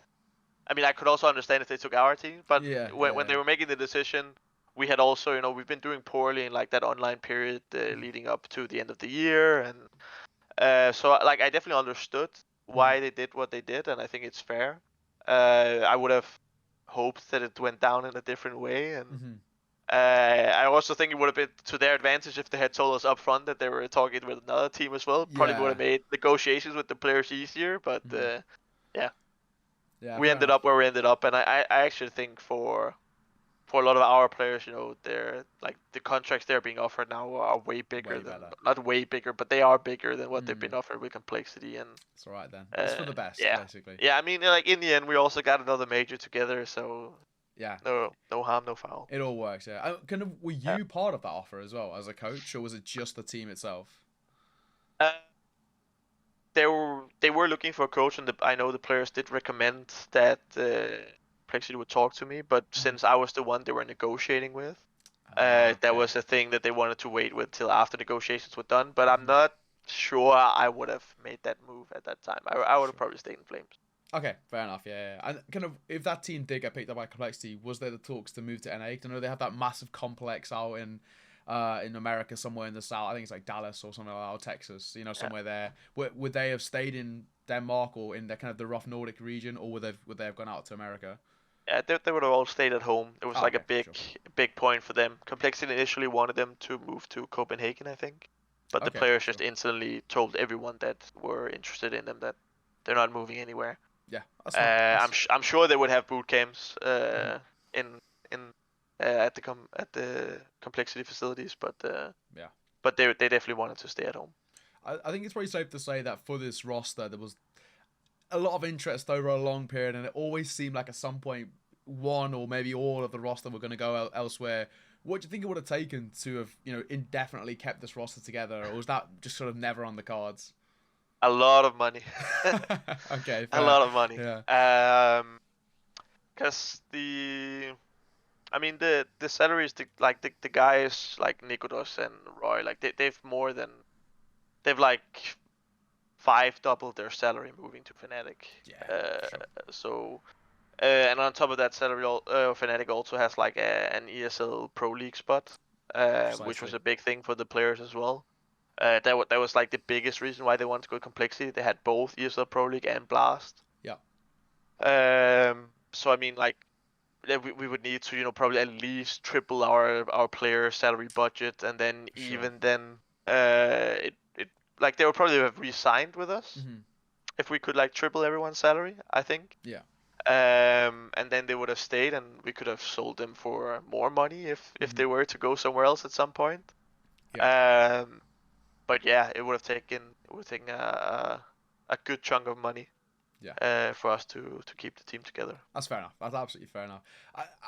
I mean, I could also understand if they took our team, but Yeah, when they yeah, were making the decision, we had also, we've been doing poorly in like that online period yeah. Mhm. leading up to the end of the year, and so like I definitely understood Mhm. why they did what they did, and I think it's fair. I would have hoped that it went down in a different way, and Mhm. I also think it would have been to their advantage if they had told us up front that they were talking with another team as well. Probably would Yeah. have made negotiations with the players easier, but Mhm. yeah, Yeah, we fair ended enough. up where we ended up, and I actually think for a lot of our players, they're like the contracts they're being offered now are way bigger Way than better. not way bigger, but they are bigger than what they've Mm. been offered with complexity and It's all right then. It's for the best, yeah, basically. yeah. I mean, like in the end, we also got another major together, so Yeah, no harm, no foul. it all works. Yeah. Kind of, were Yeah. you part of that offer as well as a coach, or was it just the team itself? Uh, they were looking for a coach, and I know the players did recommend that complexity would talk to me, but Mhm. since I was the one they were negotiating with. That Okay. was a thing that they wanted to wait with till after negotiations were done, but I'm Mhm. not sure I would have made that move at that time. I would have Sure. probably stayed in Flames. Okay, fair enough. Yeah. And kind of, if that team did get picked up by Complexity, was there the talks to move to NA? 'Cause I know they have that massive complex out in America somewhere in the south. I think it's like Dallas or something like that, or Texas. Yeah, Somewhere there. Would they have stayed in Denmark or in the kind of the rough Nordic region, or would they have gone out to America? yeah, they would have all stayed at home. It was Oh, like a okay, big sure. big point for them. Complexity initially wanted them to move to Copenhagen, I think, but the Okay, players just sure. instantly told everyone that were interested in them that they're not moving anywhere. Yeah, that's not. That's. I'm sure they would have boot camps Mhm. in at the complexity facilities, Yeah. but they definitely wanted to stay at home. I think it's pretty safe to say that for this roster, there was a lot of interest over a long period, and it always seemed like at some point, one or maybe all of the roster were going to go elsewhere. What do you think it would have taken to have, indefinitely kept this roster together, or was that just sort of never on the cards? A lot of money, Okay, a fair. lot of money. Yeah. Cause I mean the salaries the guys like Nicolas and Roy like they've like five doubled their salary moving to Fnatic. Yeah, for Uh, sure. so and on top of that salary, Fnatic also has like an ESL Pro League spot, which was Precisely. a big thing for the players as well. That was like the biggest reason why they wanted to go complexity. They had both ESL Pro League and Blast. Yeah. So I mean, like, we would need to, probably at least triple our player salary budget, and then For sure. even then, it like they would probably have re-signed with us Hmm. if we could like triple everyone's salary, I think. Yeah. And then they would have stayed, and we could have sold them for more money if Hmm. they were to go somewhere else at some point. Yeah. Um, but yeah, it would have taken a good chunk of money. for us to keep the team together. That's fair enough. That's absolutely fair enough.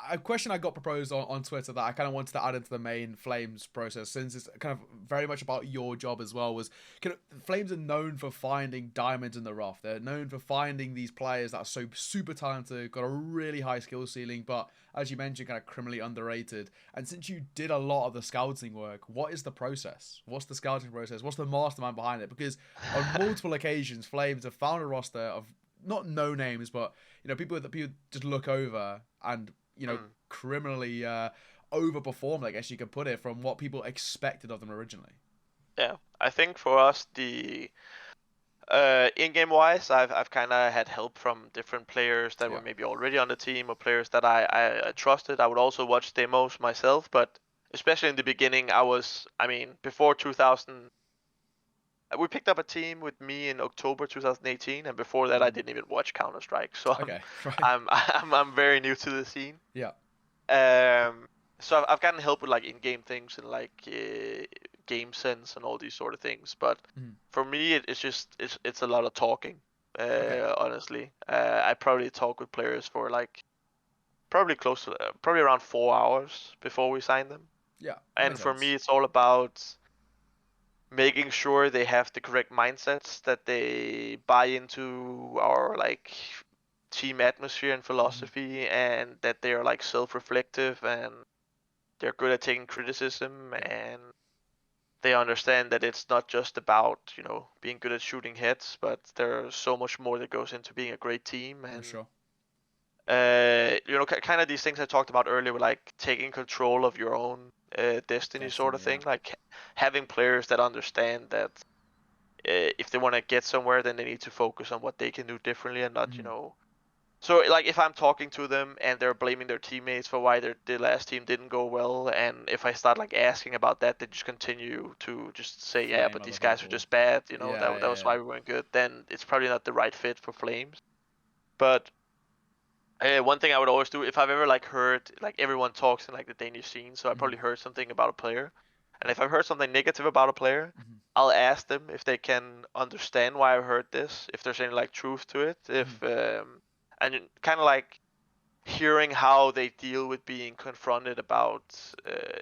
A question I got proposed on Twitter that I kind of wanted to add into the main Flames process, since it's kind of very much about your job as well, was kind of Flames are known for finding diamonds in the rough. They're known for finding these players that are so super talented, got a really high skill ceiling, but as you mentioned, kind of criminally underrated. And since you did a lot of the scouting work, what is the process? What's the scouting process? What's the mastermind behind it? Because on multiple occasions, Flames have found a roster of not no names, but people that people just look over and criminally overperformed, I guess you could put it, from what people expected of them originally. Yeah, I think for us, the in-game wise, I've kind of had help from different players that were maybe already on the team, or players that I trusted. I would also watch demos myself, but especially in the beginning, before 2000. We picked up a team with me in October 2018, and before that, I didn't even watch Counter-Strike. So okay, right. I'm very new to the scene. Yeah. So I've gotten help with like in-game things and like game sense and all these sort of things. But for me, it's a lot of talking. Honestly, I probably talk with players for like probably around 4 hours before we sign them. Yeah. And for me, it's all about making sure they have the correct mindsets, that they buy into our like team atmosphere and philosophy, and that they are like self-reflective and they're good at taking criticism, and they understand that it's not just about being good at shooting heads, but there's so much more that goes into being a great team. And for sure. Kind of these things I talked about earlier, were like taking control of your own destiny sort of thing, like having players that understand that if they want to get somewhere, then they need to focus on what they can do differently, and not so like if I'm talking to them and they're blaming their teammates for why the last team didn't go well, and if I start like asking about that, they just continue to just say but these guys are just bad, that was why we weren't good, then it's probably not the right fit for Flames. But one thing I would always do, if I've ever like heard like everyone talks in like the Danish scene, so I probably heard something about a player, and if I've heard something negative about a player, I'll ask them if they can understand why I heard this, if there's any like truth to it, if and kind of like hearing how they deal with being confronted about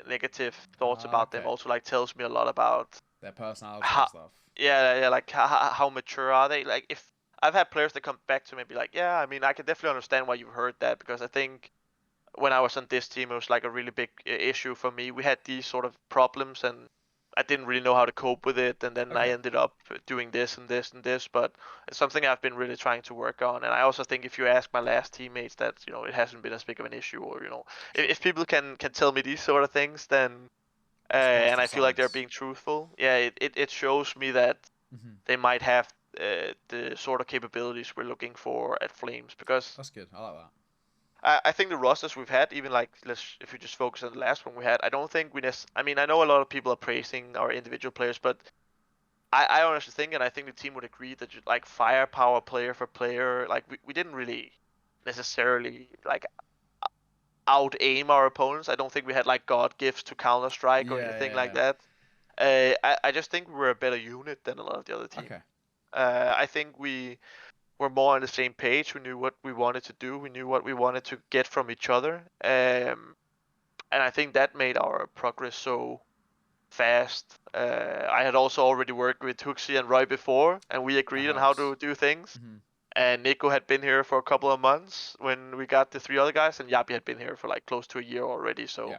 negative thoughts about them also like tells me a lot about their personality and stuff. Yeah, like how mature are they? Like if I've had players that come back to me and be like, I can definitely understand why you heard that, because I think when I was on this team, it was like a really big issue for me. We had these sort of problems, and I didn't really know how to cope with it, and then I ended up doing this and this and this, but it's something I've been really trying to work on. And I also think if you ask my last teammates, that it hasn't been as big of an issue, or if people can tell me these sort of things, then and I feel like they're being truthful, it shows me that they might have the sort of capabilities we're looking for at Flames. Because that's good. I like that. I think the rosters we've had, even like if you just focus on the last one we had, I don't think I know a lot of people are praising our individual players, but I honestly think, and I think the team would agree, that like firepower player for player, like we didn't really necessarily like out aim our opponents. I don't think we had like god gifts to Counter-Strike or anything like that. I just think we were a better unit than a lot of the other teams. I think we were more on the same page. We knew what we wanted to do. We knew what we wanted to get from each other. And I think that made our progress so fast. I had also already worked with Huxi and Roy before, and we agreed on how to do things. And Nico had been here for a couple of months when we got the 3 other guys, and Yappy had been here for like close to a year already. So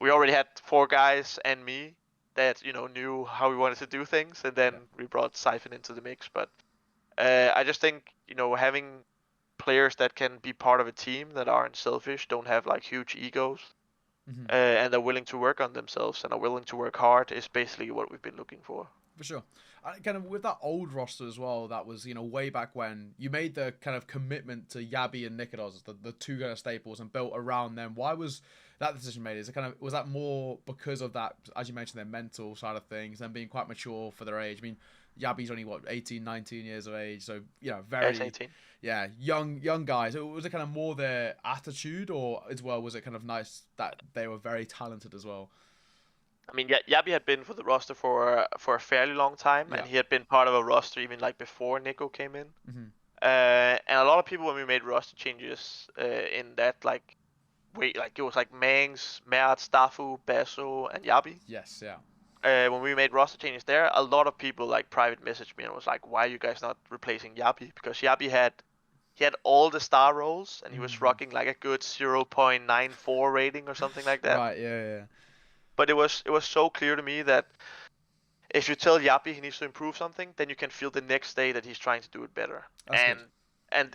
we already had 4 guys and me that knew how we wanted to do things, and then we brought Siphon into the mix. But I just think having players that can be part of a team, that aren't selfish, don't have like huge egos, and are willing to work on themselves and are willing to work hard, is basically what we've been looking for. For sure. Kind of with that old roster as well, that was way back when you made the kind of commitment to Yappy and Nico as the 2 kind of staples, and built around them. Why was that decision made? Was that more because of that, as you mentioned, their mental side of things and being quite mature for their age? I mean, Yappy's only 18, 19 years of age, so very 18. young guys. Was it kind of more their attitude, or as well was it kind of nice that they were very talented as well? I mean, Yappy had been for the roster for a fairly long time, and he had been part of a roster even like before Nico came in. And a lot of people when we made roster changes in that like way, like it was like Mangs, Mert, Stafu, Basso, and Yappy. Yes, yeah. When we made roster changes there, a lot of people like private messaged me and was like, "Why are you guys not replacing Yappy?" Because Yappy had all the star roles and he was rocking like a good 0.94 rating or something like that. Right, yeah. But it was so clear to me that if you tell Yappy he needs to improve something, then you can feel the next day that he's trying to do it better. That's and good.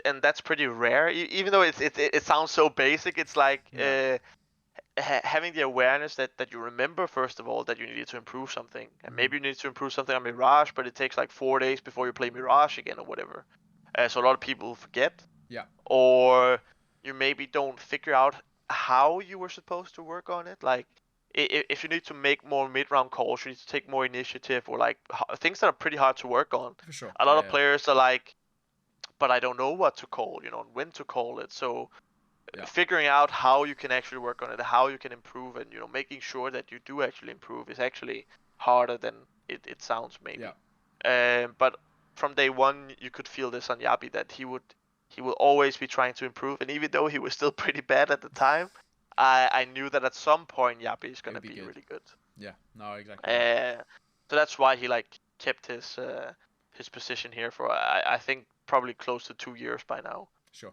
and that's pretty rare. Even though it sounds so basic, it's like having the awareness that you remember first of all that you needed to improve something, and maybe you need to improve something on Mirage, but it takes like 4 days before you play Mirage again or whatever. So a lot of people forget. Yeah. Or you maybe don't figure out how you were supposed to work on it. Like if you need to make more mid-round calls, you need to take more initiative, or like things that are pretty hard to work on. For sure. A lot of players are like, but I don't know what to call, and when to call it. So figuring out how you can actually work on it, how you can improve, and making sure that you do actually improve is actually harder than it sounds maybe. But from day one, you could feel this on Yappy that he will always be trying to improve, and even though he was still pretty bad at the time, I knew that at some point Yappy is gonna be really good. Yeah, no, exactly. So that's why he like kept his position here for I think probably close to 2 years by now. Sure.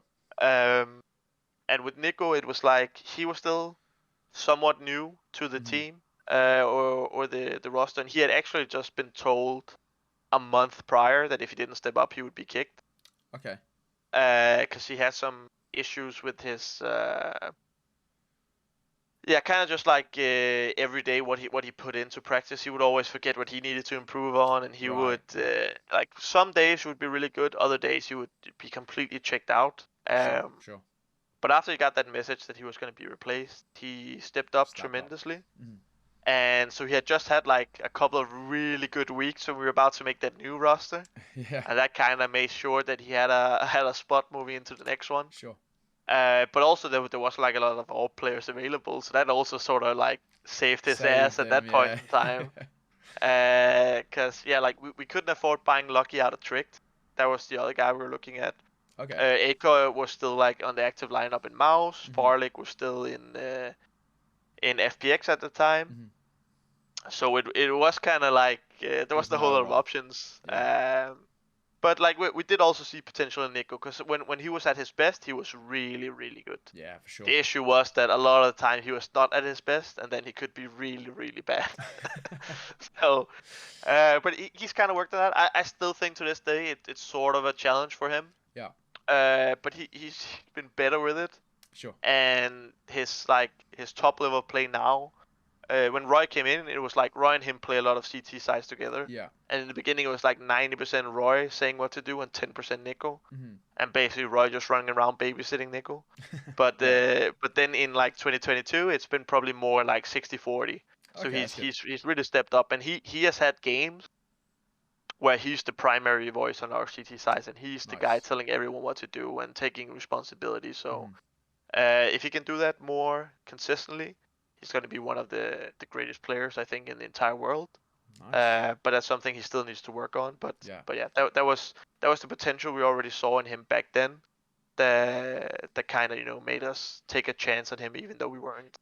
And with Nico, it was like he was still somewhat new to the team, or the roster, and he had actually just been told a month prior that if he didn't step up, he would be kicked. Okay. Because he had some issues with his kind of just like every day what he put into practice, he would always forget what he needed to improve on, and he would like some days he would be really good, other days he would be completely checked out. Sure. But after he got that message that he was going to be replaced, he stepped up tremendously. And so he had just had like a couple of really good weeks when we were about to make that new roster. Yeah. And that kind of made sure that he had a spot moving into the next one. Sure. But also there was like a lot of all players available, so that also sort of like saved his ass at that point in time. Because like we couldn't afford buying Lucky out of Tricked. That was the other guy we were looking at. Okay. Aiko was still like on the active lineup in Mouse. Farlik was still in FPX at the time. So it was kind of like there was the whole lot of options. But like we did also see potential in Nico, because when he was at his best, he was really, really good. Yeah, for sure. The issue was that a lot of the time he was not at his best, and then he could be really, really bad. So, but he's kind of worked on that. I still think to this day it's sort of a challenge for him. Yeah. But he's been better with it. Sure. And his top level play now. When Roy came in, it was like Roy and him play a lot of CT sides together. Yeah. And in the beginning, it was like 90% Roy saying what to do and 10% Nico. And basically Roy just running around babysitting Nico. But but then in like 2022, it's been probably more like 60-40. So he's really stepped up, and he has had games where he's the primary voice on our CT sides, and he's the guy telling everyone what to do and taking responsibility. So if he can do that more consistently, he's going to be one of the greatest players, I think, in the entire world. But that's something he still needs to work on. But yeah, that was the potential we already saw in him back then. That kind of made us take a chance on him, even though we weren't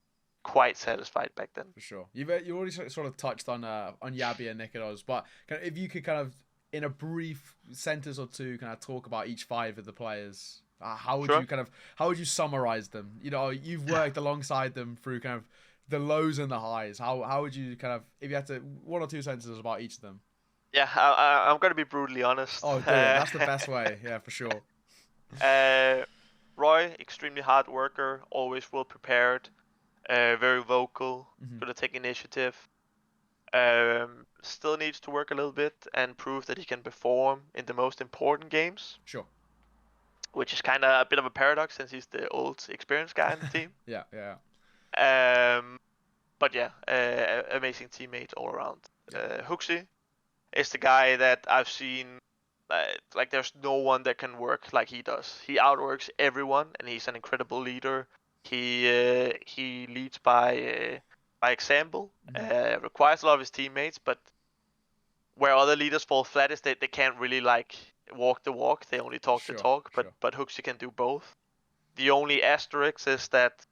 quite satisfied back then. For sure. You already sort of touched on Yappy and Nico, but if you could kind of in a brief sentence or two kind of talk about each five of the players. How would you summarize them? You've worked alongside them through kind of the lows and the highs. How would you kind of, if you had to, one or two sentences about each of them? Yeah, I'm gonna be brutally honest. Oh, that's the best way. Yeah, for sure. Roy, extremely hard worker, always well prepared, very vocal, good to take initiative. Still needs to work a little bit and prove that he can perform in the most important games. Sure. Which is kind of a bit of a paradox since he's the old experienced guy on the team. Yeah. But yeah, amazing teammate all around. Huxi is the guy that I've seen. Like there's no one that can work like he does. He outworks everyone, and he's an incredible leader. He leads by example. Requires a lot of his teammates, but where other leaders fall flat is they can't really like walk the walk. They only talk the talk. But HooXi can do both. The only asterisk is that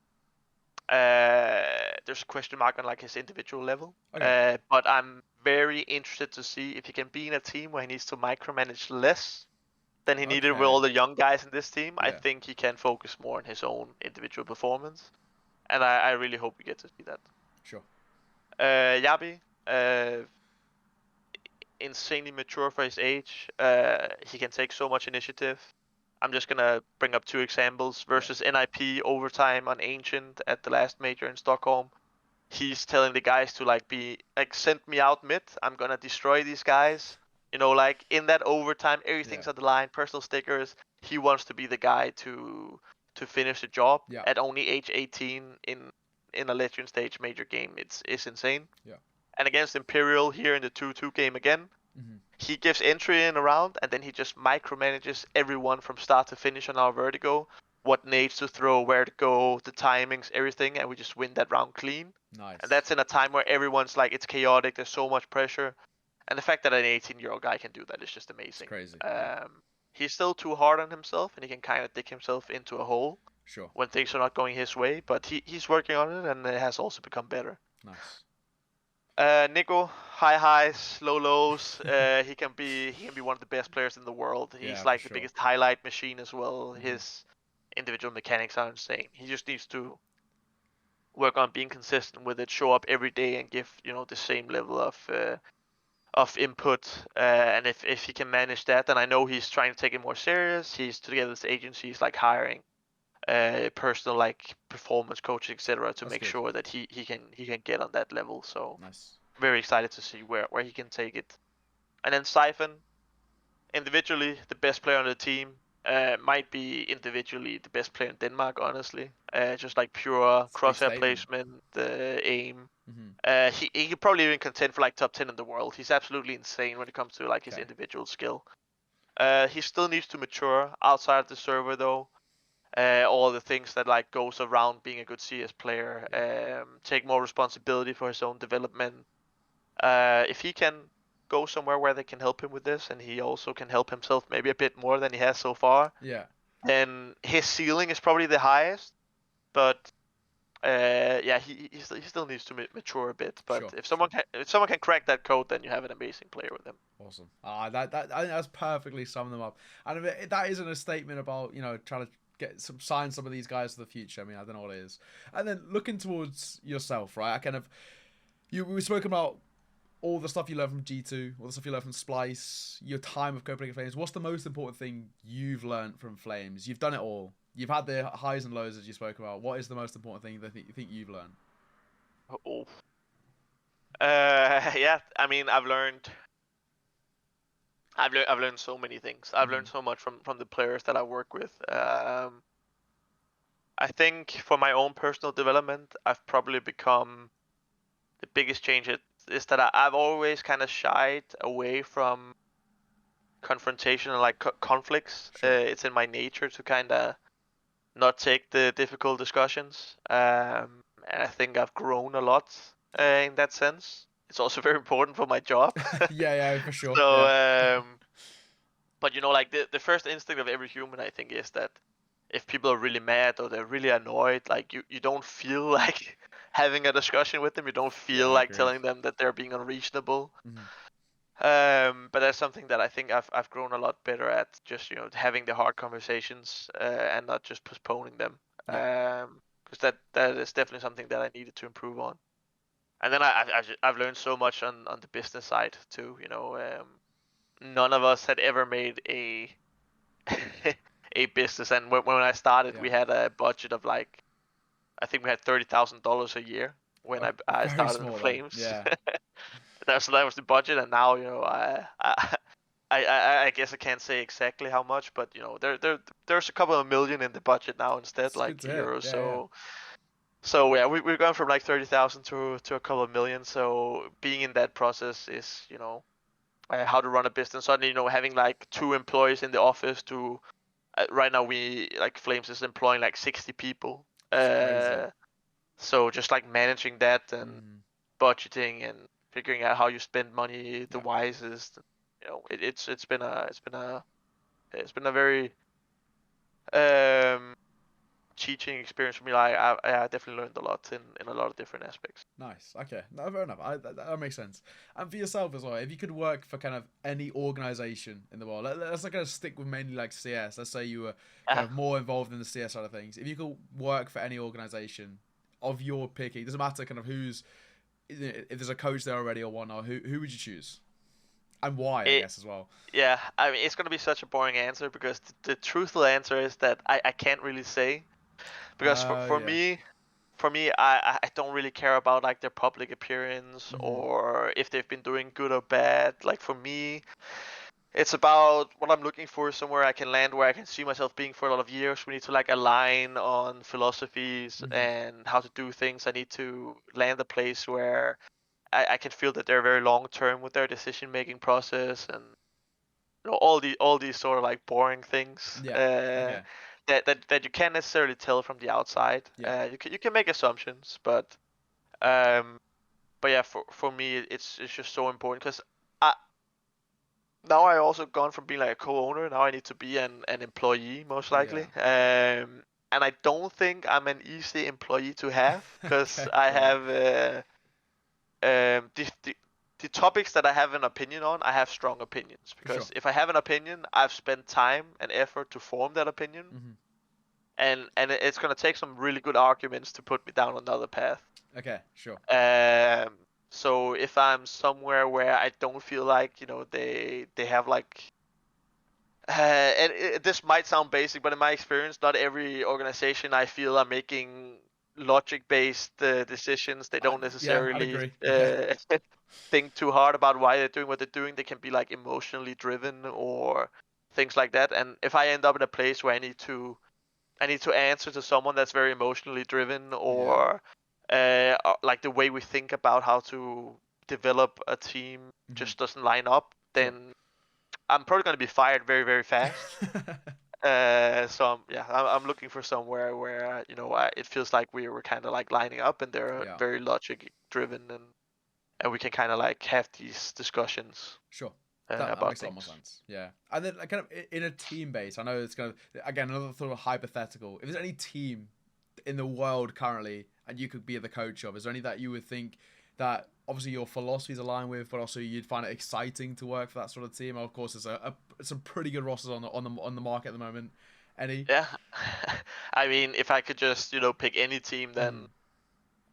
there's a question mark on like his individual level. Okay. But I'm very interested to see if he can be in a team where he needs to micromanage less than he needed with all the young guys in this team. I think he can focus more on his own individual performance, and I really hope we get to see that. Sure. Yappy, insanely mature for his age. He can take so much initiative. I'm just gonna bring up 2 examples versus NIP overtime on Ancient at the last major in Stockholm. He's telling the guys to like send me out mid. I'm gonna destroy these guys. You know, like in that overtime, everything's on the line. Personal stickers. He wants to be the guy to finish the job at only age 18 in a Legend Stage major game. It's insane. Yeah. And against Imperial here in the 2-2 game again, he gives entry in a round, and then he just micromanages everyone from start to finish on our vertigo. What nades to throw, where to go, the timings, everything, and we just win that round clean. Nice. And that's in a time where everyone's like, it's chaotic, there's so much pressure. And the fact that an 18-year-old guy can do that is just amazing. It's crazy. He's still too hard on himself, and he can kind of dig himself into a hole when things are not going his way. But he's working on it, and it has also become better. Nice. Nico, high highs, low lows. He can be one of the best players in the world. He's like the biggest highlight machine as well. His individual mechanics are insane. He just needs to work on being consistent with it, show up every day, and give the same level of input. And if he can manage that, then I know he's trying to take it more serious. He's together with agencies like hiring personal like performance coaches, etc., to make sure that he can get on that level. So very excited to see where he can take it. And then Siphon, individually the best player on the team, might be individually the best player in Denmark, honestly. Just like pure crosshair placement, the aim. He could probably even contend for like top 10 in the world. He's absolutely insane when it comes to like his individual skill. He still needs to mature outside of the server though. All the things that like goes around being a good CS player, take more responsibility for his own development. If he can go somewhere where they can help him with this, and he also can help himself maybe a bit more than he has so far, then his ceiling is probably the highest. But he still needs to mature a bit. But if someone can crack that code, then you have an amazing player with him. Awesome. I think that's perfectly summed them up. And that isn't a statement about trying to sign some of these guys for the future. I mean, I don't know what it is. And then looking towards yourself, right? We spoke about all the stuff you learned from G2, all the stuff you learned from Splice, your time with Copenhagen Flames. What's the most important thing you've learned from Flames? You've done it all. You've had the highs and lows as you spoke about. What is the most important thing that you think you've learned? I mean, I've learned so many things. I've learned so much from the players that I work with. I think for my own personal development, I've probably become the biggest change is that I've always kind of shied away from confrontation and like conflicts. It's in my nature to kind of not take the difficult discussions. And I think I've grown a lot in that sense. It's also very important for my job. yeah, for sure. So, but like the first instinct of every human, I think, is that if people are really mad or they're really annoyed, like you don't feel like having a discussion with them. You don't feel like telling them that they're being unreasonable. But that's something that I think I've grown a lot better at. Just having the hard conversations and not just postponing them. Because that is definitely something that I needed to improve on. And then I've learned so much on the business side too. None of us had ever made a a business, and when I started, we had a budget of like, I think we had $30,000 a year when I started in Flames. Yeah. that was the budget, and now I guess I can't say exactly how much, but there's a couple of million in the budget now instead, That's like euros. Yeah. So we've gone from like 30,000 to a couple of million. So being in that process is how to run a business. Suddenly having like 2 employees in the office to right now we like Flames is employing like 60 people. So just like managing that and budgeting and figuring out how you spend money the wisest. It's been a it's been a very um teaching experience for me. Like I definitely learned a lot in a lot of different aspects. Nice. Okay. No, fair enough. That makes sense. And for yourself as well, if you could work for kind of any organization in the world, let's like kind of stick with mainly like CS. Let's say you were kind Yeah. of more involved in the CS side of things. If you could work for any organization of your picking, doesn't matter kind of who's, if there's a coach there already or whatnot, who would you choose? And why, I It, guess, as well. yeah, I mean, it's gonna be such a boring answer because the truthful answer is that I can't really say, because Yeah. for me, I don't really care about like their public appearance Mm-hmm. or if they've been doing good or bad. Like for me, it's about what I'm looking for, somewhere I can land, where I can see myself being for a lot of years. We need to like align on philosophies Mm-hmm. and how to do things. I need to land a place where I can feel that they're very long term with their decision making process, and all these sort of like boring things Yeah. Okay. that you can't necessarily tell from the outside. Yeah. You can make assumptions, um but yeah, for me it's just so important because I now I also gone from being like a co-owner. Now I need to be an employee most likely. Yeah. And I don't think I'm an easy employee to have because Okay. I Right. have the topics that I have an opinion on, I have strong opinions. For sure. Because if I have an opinion, I've spent time and effort to form that opinion, Mm-hmm. and it's gonna take some really good arguments to put me down another path. Okay. Sure. Um, so if I'm somewhere where I don't feel like they have like this might sound basic, but in my experience, not every organization I feel are making logic-based decisions. They don't Yeah, I'd necessarily agree. Yeah. think too hard about why they're doing what they're doing. They can be like emotionally driven or things like that. And if I end up in a place where I need to answer to someone that's very emotionally driven, Yeah. or like the way we think about how to develop a team Mm-hmm. just doesn't line up, Sure. then I'm probably going to be fired very, very fast. I'm looking for somewhere where it feels like we were kind of like lining up, and they're Yeah. very logic driven, and we can kind of like have these discussions Sure. That about makes a lot more things. sense. Yeah. And then like kind of in a team base, I know it's kind of again another sort of hypothetical. If there's any team in the world currently and you could be the coach of, is there any that you would think that obviously your philosophies align with, but also you'd find it exciting to work for that sort of team? Of course, there's some pretty good rosters on the market at the moment. Any? Yeah, I mean, if I could just pick any team, then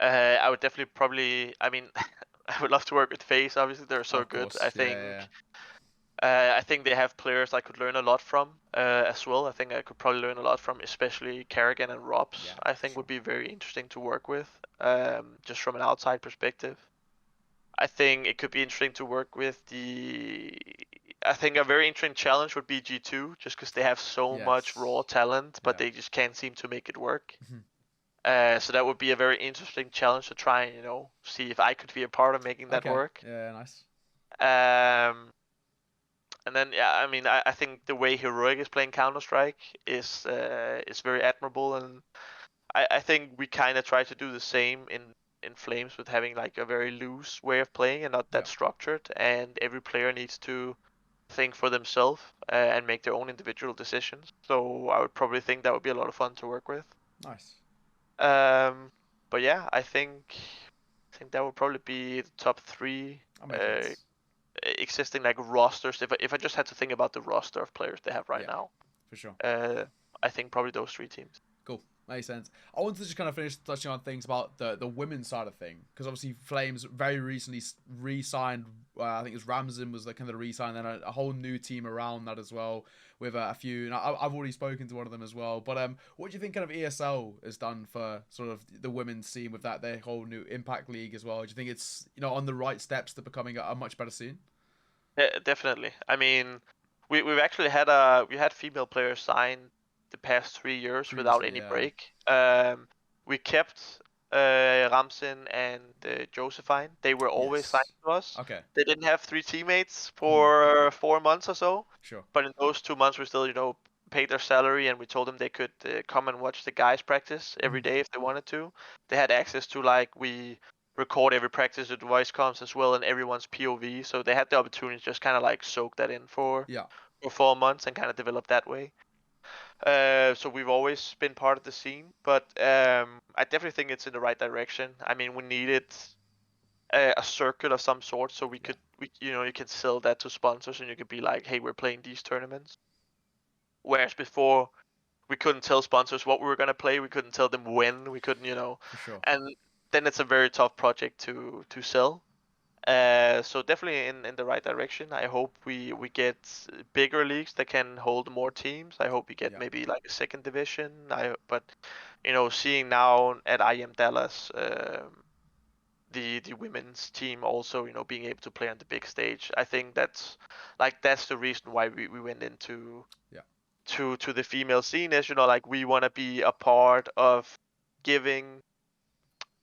Mm. I would definitely probably. I mean, I would love to work with FaZe. Obviously, they're so Of good. course. Yeah. I think they have players I could learn a lot from as well. I think I could probably learn a lot from, especially Kerrigan and Robs. Yeah. I For think sure. would be very interesting to work with, just from an outside perspective. I think it could be interesting to work with the. I think a very interesting challenge would be G2, just because they have so much raw Yes. talent, but Yeah. they just can't seem to make it work. Mhm. So that would be a very interesting challenge to try and see if I could be a part of making that Okay. work. Yeah. Nice. Um, And then yeah, I mean, I think the way Heroic is playing Counter Strike is very admirable, and I think we kind of try to do the same in Flames, with having like a very loose way of playing and not Yeah. that structured, and every player needs to think for themselves and make their own individual decisions. So I would probably think that would be a lot of fun to work with. Nice. Um, but yeah, I think that would probably be the top three. That makes Uh, sense. Existing like rosters. If I just had to think about the roster of players they have right Yeah. now, For sure. uh, I think probably those three teams. Cool. Makes sense. I wanted to just kind of finish touching on things about the women's side of thing, because obviously Flames very recently re-signed. I think it was Ramsden was the kind of the re-sign, then a whole new team around that as well with a few. And I've already spoken to one of them as well. But what do you think kind of ESL has done for sort of the women's scene with that their whole new Impact League as well? Do you think it's on the right steps to becoming a much better scene? Yeah, definitely. I mean, we've actually we had female players sign the past 3 years without Previously, any yeah. break. We kept Ramsin and Josephine. They were always signed Yes. to us. Okay. They didn't have three teammates Mhm. for 4 months or so, Sure. but in those 2 months we still paid their salary, and we told them they could come and watch the guys practice every Mhm. day if they wanted to. They had access to, like, we record every practice with voice comms as well, and everyone's POV, so they had the opportunity to just kind of like soak that in for Yeah. for 4 months and kind of develop that way. So we've always been part of the scene, but I definitely think it's in the right direction. I mean, we needed a circuit of some sort, so we could, you can sell that to sponsors, and you could be like, hey, we're playing these tournaments. Whereas before, we couldn't tell sponsors what we were gonna play. We couldn't tell them when. We couldn't, For sure. And then it's a very tough project to sell. So definitely in the right direction. I hope we get bigger leagues that can hold more teams. I hope we get maybe like a second division. But seeing now at IM Dallas, the women's team also being able to play on the big stage. I think that's the reason why we went into to the female scene is like we want to be a part of giving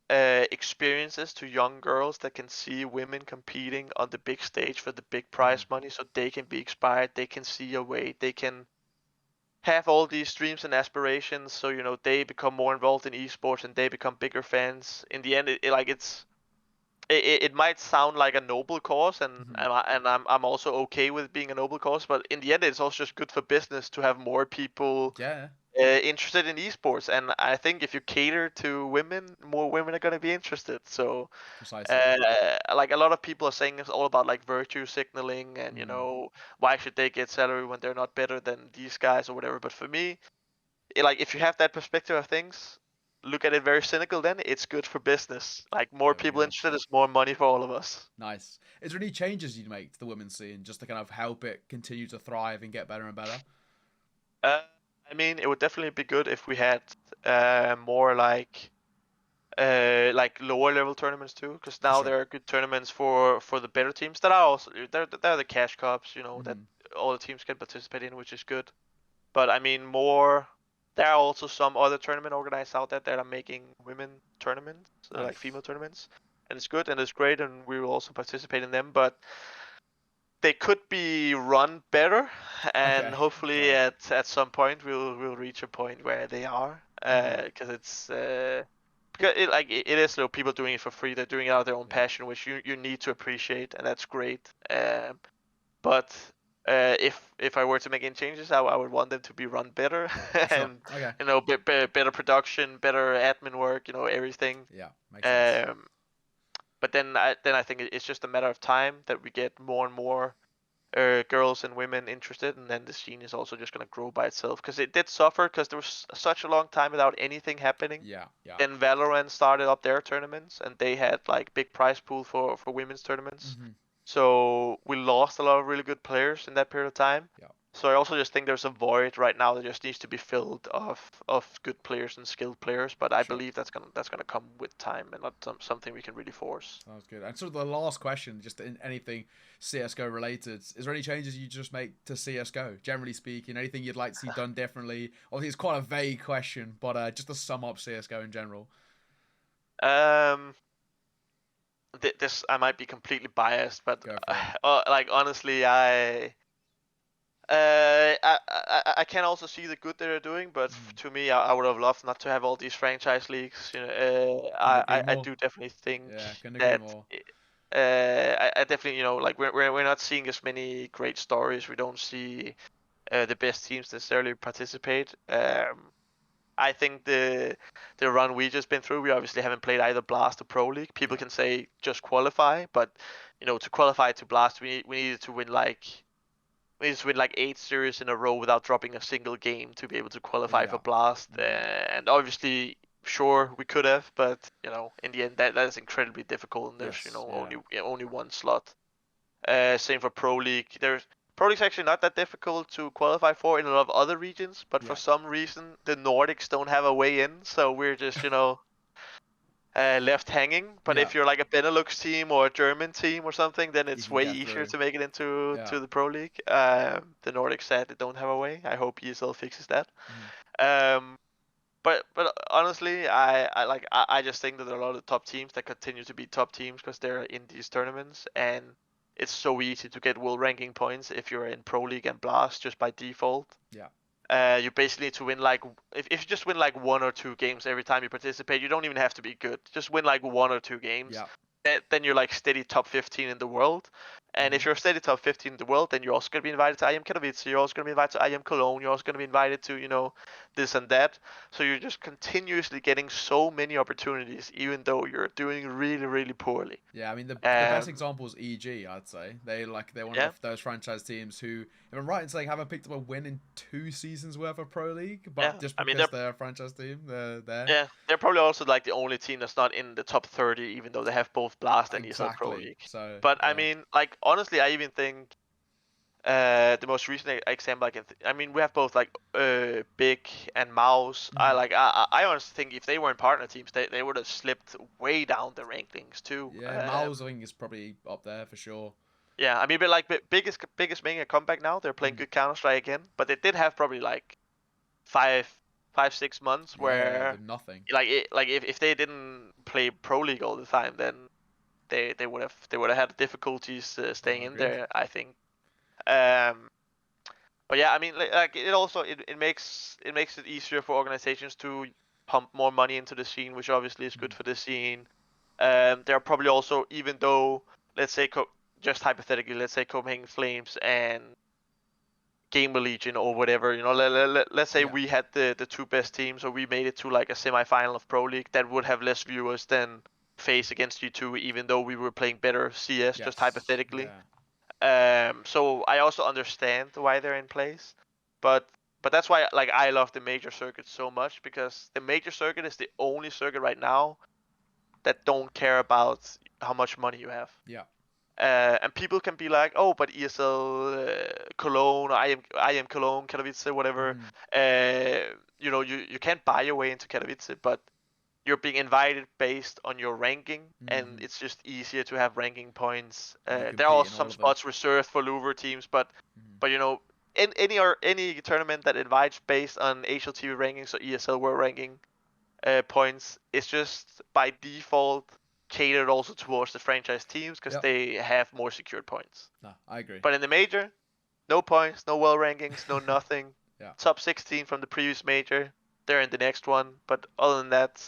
experiences to young girls that can see women competing on the big stage for the big prize money, so they can be inspired, they can see a way, they can have all these dreams and aspirations, so they become more involved in esports and they become bigger fans. In the end, it might sound like a noble cause, and I'm also okay with being a noble cause, but in the end, it's also just good for business to have more people interested in esports. And I think if you cater to women, more women are going to be interested. So, like a lot of people are saying, it's all about like virtue signaling, and why should they get salary when they're not better than these guys or whatever. But for me, like if you have that perspective of things, look at it very cynical, then it's good for business. Like more people interested is more money for all of us. Nice. Is there any changes you'd make to the women's scene just to kind of help it continue to thrive and get better and better? I mean, it would definitely be good if we had more like lower level tournaments too, because now there are good tournaments for the better teams that are also they're the cash cups, that all the teams can participate in, which is good. But I mean, there are also some other tournament organizers out there that are making women tournaments, like female tournaments, and it's good and it's great, and we will also participate in them. But they could be run better, and hopefully at some point we'll reach a point where they are, because it's because it is people doing it for free. They're doing it out of their own passion, which you need to appreciate, and that's great. But if I were to make any changes, I would want them to be run better, and better production, better admin work, everything. Yeah, makes sense. But then I think it's just a matter of time that we get more and more girls and women interested, and then the scene is also just going to grow by itself, because it did suffer because there was such a long time without anything happening. Then Valorant started up their tournaments, and they had like big prize pool for women's tournaments. So we lost a lot of really good players in that period of time. So I also just think there's a void right now that just needs to be filled of good players and skilled players. But I believe that's gonna come with time, and not something we can really force. Sounds good. And sort of the last question, just in anything CSGO related, is there any changes you just make to CSGO? Generally speaking, anything you'd like to see done differently? Obviously, it's quite a vague question, but just to sum up CSGO in general. This I might be completely biased, but like honestly, I can also see the good they're doing, but to me, I would have loved not to have all these franchise leagues. I do definitely think that. I definitely, like we're not seeing as many great stories. We don't see the best teams necessarily participate. I think the run we just been through, we obviously haven't played either Blast or Pro League. People can say just qualify, but to qualify to Blast, we needed to win like 8 series in a row without dropping a single game to be able to qualify for Blast. And obviously, sure, we could have, but in the end, that is incredibly difficult, and there's only one slot. Same for Pro League. Pro League's actually not that difficult to qualify for in a lot of other regions, but for some reason the Nordics don't have a way in, so we're just left hanging. But if you're like a Benelux team or a German team or something, then it's way easier to make it into to the Pro League. The Nordics sadly don't have a way. I hope ESL fixes that. But honestly, I just think that there are a lot of top teams that continue to be top teams because they're in these tournaments, and it's so easy to get world ranking points if you're in Pro League and Blast just by default. You basically need to win if you just win like 1 or 2 games every time you participate, you don't even have to be good. Just win like 1 or 2 games. Then you're like steady top 15 in the world, And if you're steady top 15 in the world, then you're also going to be invited to IM Katowice, you're also going to be invited to IM Cologne, you're also going to be invited to, you know, this and that. So you're just continuously getting so many opportunities, even though you're doing really, really poorly. Yeah, I mean the best example is EG. I'd say they're one of those franchise teams who, if I'm right in saying, haven't picked up a win in 2 seasons worth of Pro League, but just because they're a franchise team, they're there. Yeah, they're probably also like the only team that's not in the top 30, even though they have both Blast and ESL Pro League. So, but yeah. I mean, like honestly, I even think the most recent example I mean, we have both like Big and Mouse. I honestly think if they weren't partner teams, they would have slipped way down the rankings too. Yeah, Mouse I think is probably up there for sure. Yeah, I mean, but like biggest making a comeback now. They're playing good Counter Strike again, but they did have probably like 5-6 months where nothing. Like if they didn't play Pro League all the time, then they would have had difficulties staying in there, I think. But yeah, I mean, like it also it makes it easier for organizations to pump more money into the scene, which obviously is good for the scene. There are probably also, even though, let's say just hypothetically, let's say Copenhagen Flames and Gamer Legion or whatever, you know, let's say we had the 2 best teams, or we made it to like a semi-final of Pro League, that would have less viewers than FaZe against G2, even though we were playing better CS, just hypothetically. So I also understand why they're in place, but that's why like I love the major circuit so much, because the major circuit is the only circuit right now that don't care about how much money you have. Yeah. And people can be like, oh, but ESL Cologne, or I am Cologne, Katowice, whatever. You know, you can't buy your way into Katowice, but you're being invited based on your ranking, and it's just easier to have ranking points. There are also some spots reserved for Louvre teams, but you know, in any tournament that invites based on HLTV rankings or ESL World ranking points, it's just by default catered also towards the franchise teams, because they have more secured points. No, I agree. But in the major, no points, no world rankings, no nothing. Top 16 from the previous major, they're in the next one. But other than that,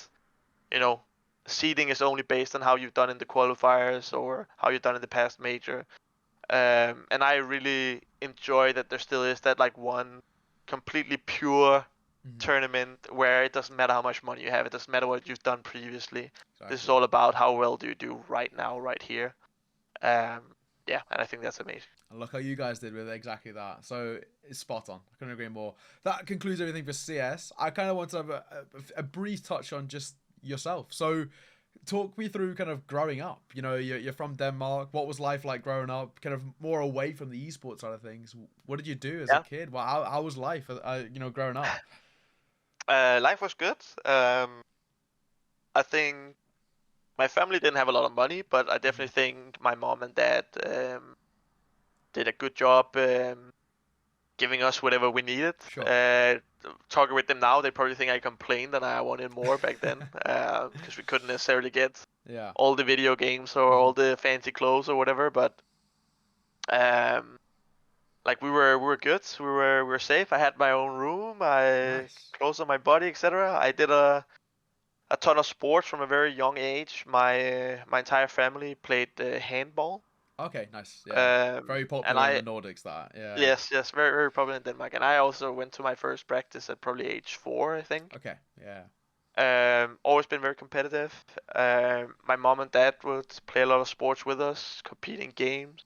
you know, seeding is only based on how you've done in the qualifiers or how you've done in the past major. And I really enjoy that there still is that like one completely pure tournament where it doesn't matter how much money you have, it doesn't matter what you've done previously. This is all about how well do you do right now, right here. Yeah, and I think that's amazing. And look how you guys did with exactly that. So it's spot on. I couldn't agree more. That concludes everything for CS. I kind of want to have a brief touch on just yourself. So talk me through kind of growing up. You know, you're from Denmark. What was life like growing up? Kind of more away from the esports side of things. What did you do as a kid? Well, how was life? You know, growing up. Life was good. I think my family didn't have a lot of money, but I definitely think my mom and dad did a good job giving us whatever we needed. Sure. Talking with them now, they probably think I complained that I wanted more back then, because we couldn't necessarily get all the video games or all the fancy clothes or whatever. But like we were good. We were safe. I had my own room. Clothes on my body, etc. I did a ton of sports from a very young age. My entire family played handball. Okay, nice. Yeah, very popular in the Nordics. Yes, very very popular in Denmark. And I also went to my first practice at probably age 4, I think. Okay, yeah. Always been very competitive. My mom and dad would play a lot of sports with us, competing games,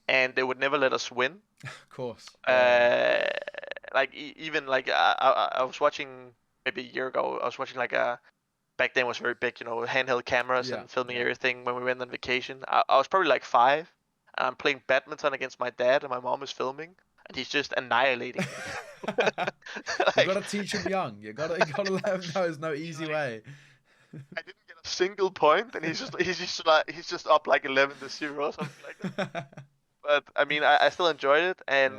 and they would never let us win. Of course. Like even like I was watching maybe a year ago. I was watching like back then was very big, you know, handheld cameras and filming everything when we went on vacation. I was probably like 5, and I'm playing badminton against my dad, and my mom is filming, and he's just annihilating me. You gotta teach him young. You gotta let him know there's no easy way. I didn't get a single point, and he's just up like 11-0 or something like that. But I mean, I still enjoyed it, and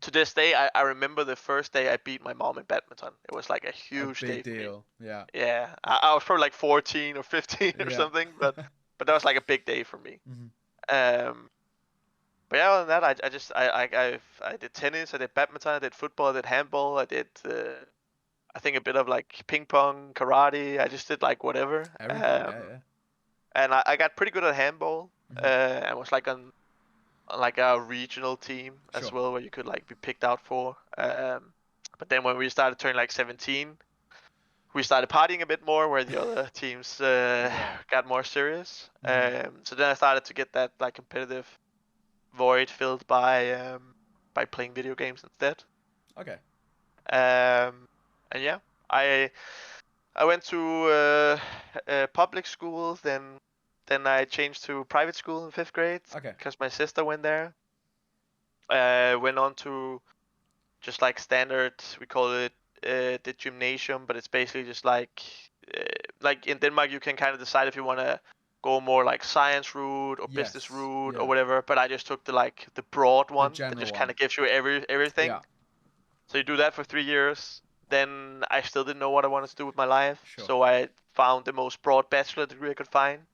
to this day, I remember the first day I beat my mom in badminton. It was like a huge big day deal. For me. Yeah. I was probably like 14 or 15 or something, but that was like a big day for me. But yeah, other than that, I did tennis, I did badminton, I did football, I did handball, I did I think a bit of like ping pong, karate. I just did like whatever. Everything. And I got pretty good at handball. I was like on like a regional team as Sure. well, where you could like be picked out for. But then when we started turning like 17, we started partying a bit more, where the other teams got more serious. So then I started to get that like competitive void filled by playing video games instead. Okay. And yeah, I went to public school, then I changed to private school in 5th grade Okay. because my sister went there. Went on to just like standard, we call it the gymnasium, but it's basically just like in Denmark you can kind of decide if you want to go more like science route or business Yes. route or Yeah. whatever. But I just took the broad The one that general just one. kind of gives you everything. Yeah. So you do that for 3 years. Then I still didn't know what I wanted to do with my life. Sure. So I found the most broad bachelor degree I could find,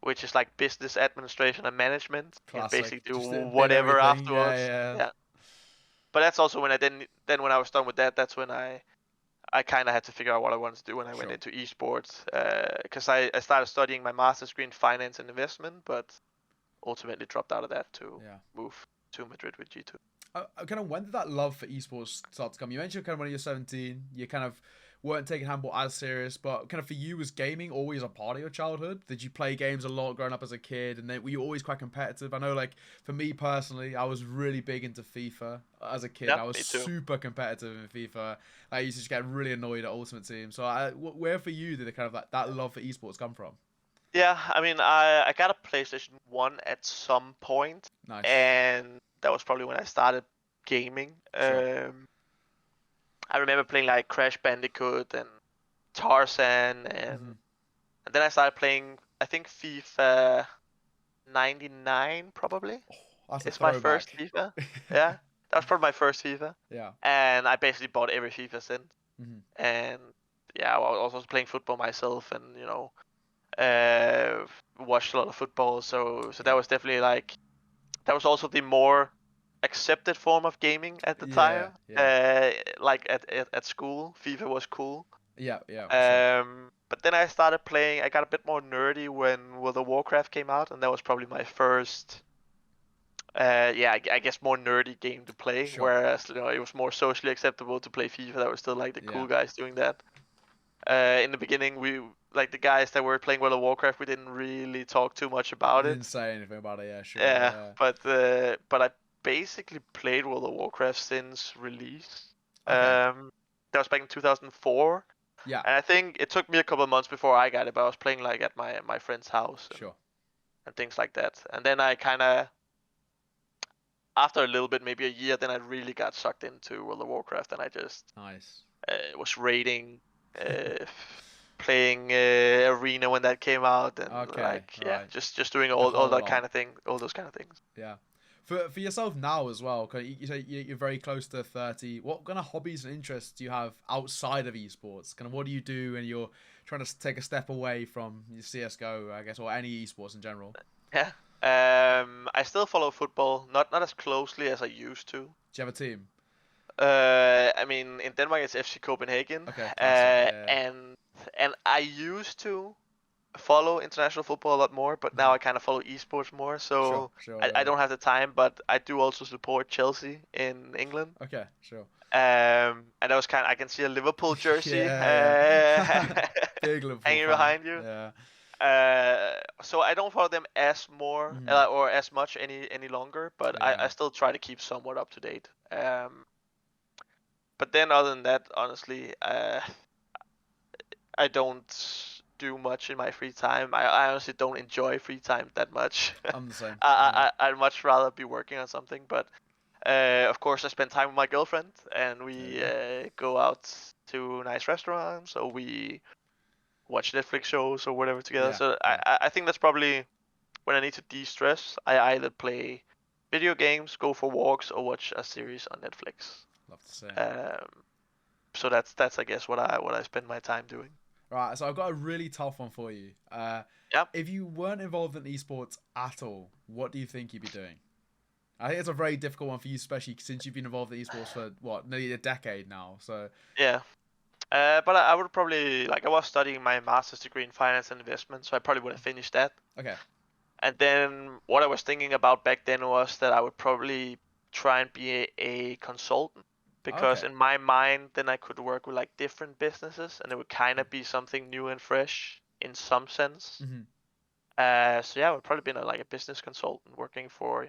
which is like business administration and management. You can Classic. basically do Just a bit whatever everything. Yeah. afterwards. Yeah. Yeah. But that's also when I then when I was done with that, that's when I kind of had to figure out what I wanted to do when I went Sure. into esports. Because I started studying my master's degree in finance and investment, but ultimately dropped out of that to move to Madrid with G2. Kind of when did that love for esports start to come? You mentioned kind of when you're 17, you kind of weren't taking handball as serious, but kind of for you, was gaming always a part of your childhood? Did you play games a lot growing up as a kid, and then were you always quite competitive? I know, like for me personally, I was really big into FIFA as a kid. Yeah, I was me too. super competitive in FIFA. I used to just get really annoyed at Ultimate Team. So, where for you did the kind of that love for esports come from? Yeah, I mean, I got a PlayStation 1 at some point, Nice. and that was probably when I started gaming. Sure. I remember playing like Crash Bandicoot and Tarzan, and then I started playing, I think FIFA 99 probably. Oh, that's a It's my first throwback. FIFA. Yeah, that was probably my first FIFA, Yeah. and I basically bought every FIFA since. Mm-hmm. And yeah, I was also playing football myself, and uh, watched a lot of football. So that was definitely like, that was also the more accepted form of gaming at the Yeah. time. Yeah. Like at school, FIFA was cool. Yeah. Yeah. For sure. But then I started playing. I got a bit more nerdy when World of Warcraft came out, and that was probably my first. I guess more nerdy game to play. Sure. Whereas it was more socially acceptable to play FIFA. That was still like the cool Yeah. guys doing that. In the beginning, we like the guys that were playing World of Warcraft. We didn't really talk too much about You it. didn't say anything about it, yeah, sure. Yeah, Yeah. but I basically played World of Warcraft since release. Okay. That was back in 2004, Yeah. and I think it took me a couple of months before I got it. But I was playing like at my friend's house Sure. and things like that. And then I kind of, after a little bit, maybe a year, then I really got sucked into World of Warcraft, and I just Nice. was raiding, playing arena when that came out, and Okay. like Right. just doing The all whole that lot. kind of thing, all those kind of things. Yeah. For yourself now as well, 'cause you say you're very close to 30. What kind of hobbies and interests do you have outside of esports? Kind of what do you do when you're trying to take a step away from your CSGO, I guess, or any esports in general? Yeah. I still follow football, not as closely as I used to. Do you have a team? I mean, in Denmark it's FC Copenhagen, Okay, classic. Yeah. and I used to follow international football a lot more, but now I kind of follow esports more. Sure. So Sure. I Yeah. don't have the time, but I do also support Chelsea in England. Okay. Sure. And that was I can see a Liverpool jersey Yeah. Yeah. Big Liverpool hanging fan. behind you. Yeah. So I don't follow them as more or as much any longer, but Yeah. I still try to keep somewhat up to date. But then other than that, honestly, I don't do much in my free time. I honestly don't enjoy free time that much. I'm the same. Yeah. I'd much rather be working on something. But of course, I spend time with my girlfriend, and we go out to nice restaurants, or we watch Netflix shows or whatever together. Yeah. So Yeah. I think that's probably when I need to de-stress. I either play video games, go for walks, or watch a series on Netflix. Love to see. So that's I guess what I spend my time doing. Right, so I've got a really tough one for you. Yep. If you weren't involved in esports at all, what do you think you'd be doing? I think it's a very difficult one for you, especially since you've been involved in esports for nearly a decade now. So Yeah. But I would probably, like, I was studying my master's degree in finance and investment, so I probably would have finished that. okay, And then what I was thinking about back then was that I would probably try and be a consultant, because Okay. in my mind then I could work with like different businesses and it would kind of be something new and fresh in some sense. Hmm. So yeah, I would probably be like a business consultant working for,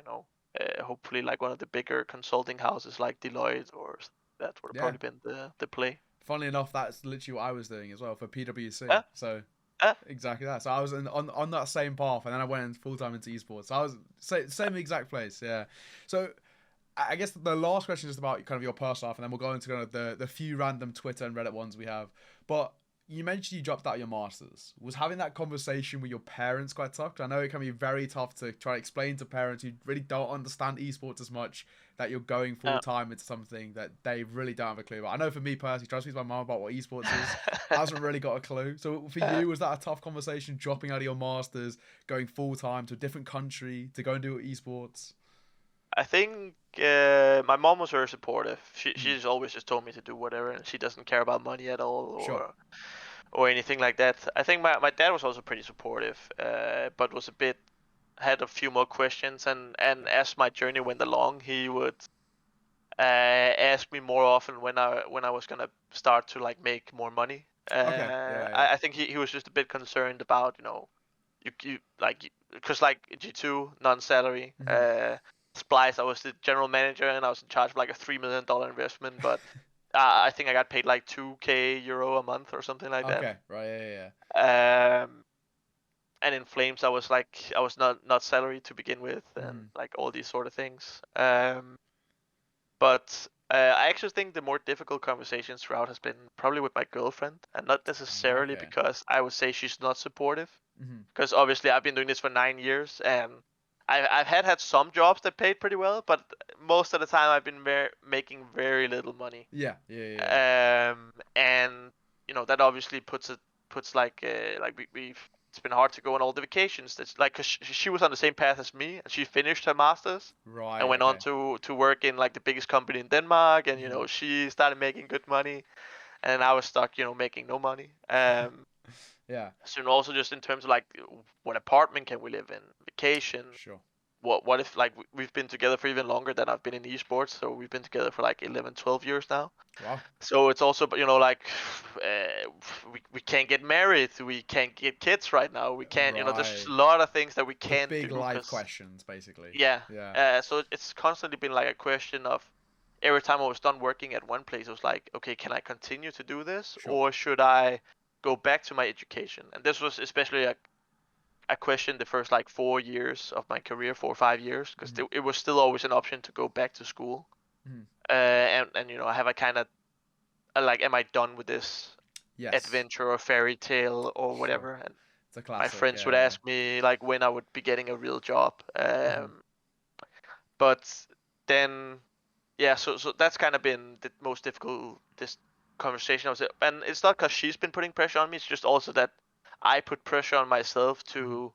hopefully like one of the bigger consulting houses like Deloitte or that would have Yeah. probably been the play. Funnily enough, that's literally what I was doing as well for PwC. Yeah, So yeah, exactly that. So I was on that same path, and then I went full time into esports. So I was same exact place. Yeah. So I guess the last question is about kind of your personal life, and then we'll go into kind of the few random Twitter and Reddit ones we have. But you mentioned you dropped out your masters. Was having that conversation with your parents quite tough? 'Cause I know it can be very tough to try to explain to parents who really don't understand esports as much that you're going full yeah. time into something that they really don't have a clue about. I know for me personally, trying to speak to my mom about what esports is, hasn't really got a clue. So for you, was that a tough conversation dropping out of your masters, going full time to a different country to go and do esports? I think my mom was very supportive. Mm, She's always just told me to do whatever, and she doesn't care about money at all sure. or anything like that. I think my dad was also pretty supportive, but was a bit had a few more questions, and as my journey went along, he would ask me more often when I was gonna start to like make more money. Okay. Yeah. Yeah. I think he was just a bit concerned about you like because like G2 non-salary. Hmm. Splice, I was the general manager and I was in charge of like a $3 million investment, but I think I got paid like 2k euro a month or something like that. Okay. Right. Yeah. Yeah. And in Flames, I was not salary to begin with, Yeah. and Hmm. like all these sort of things. But I actually think the more difficult conversations throughout has been probably with my girlfriend, and not necessarily Okay. because I would say she's not supportive, Hmm. because obviously I've been doing this for 9 years and I've had some jobs that paid pretty well, but most of the time I've been making very little money. Yeah. Yeah. Yeah. And that obviously puts like we've it's been hard to go on all the vacations. That's like because she was on the same path as me and she finished her masters and Right. went on Okay. to work in like the biggest company in Denmark, and Hmm. she started making good money and I was stuck making no money. Yeah. So also just in terms of like what apartment can we live in, vacation, Sure. what if like we've been together for even longer than I've been in esports, so we've been together for like 11 12 years now. Wow. So it's also like we can't get married, we can't get kids right now, we can't there's just Right. a lot of things that we The can't do big life because questions, basically. yeah. Yeah. So it's constantly been like a question of every time I was done working at one place, it was like, okay, can I continue to do this Sure. or should I go back to my education? And this was especially a question the first like 4 years of my career, 4 or 5 years, because Hmm. it was still always an option to go back to school. Hmm. And have I kind of like, am I done with this Yes. adventure or fairy tale or Sure. whatever? And It's a my classic. friends would Yeah. ask me like when I would be getting a real job. Yeah. Hmm. But then yeah, so that's kind of been the most difficult this conversation. And it's not because she's been putting pressure on me. It's just also that I put pressure on myself Hmm. to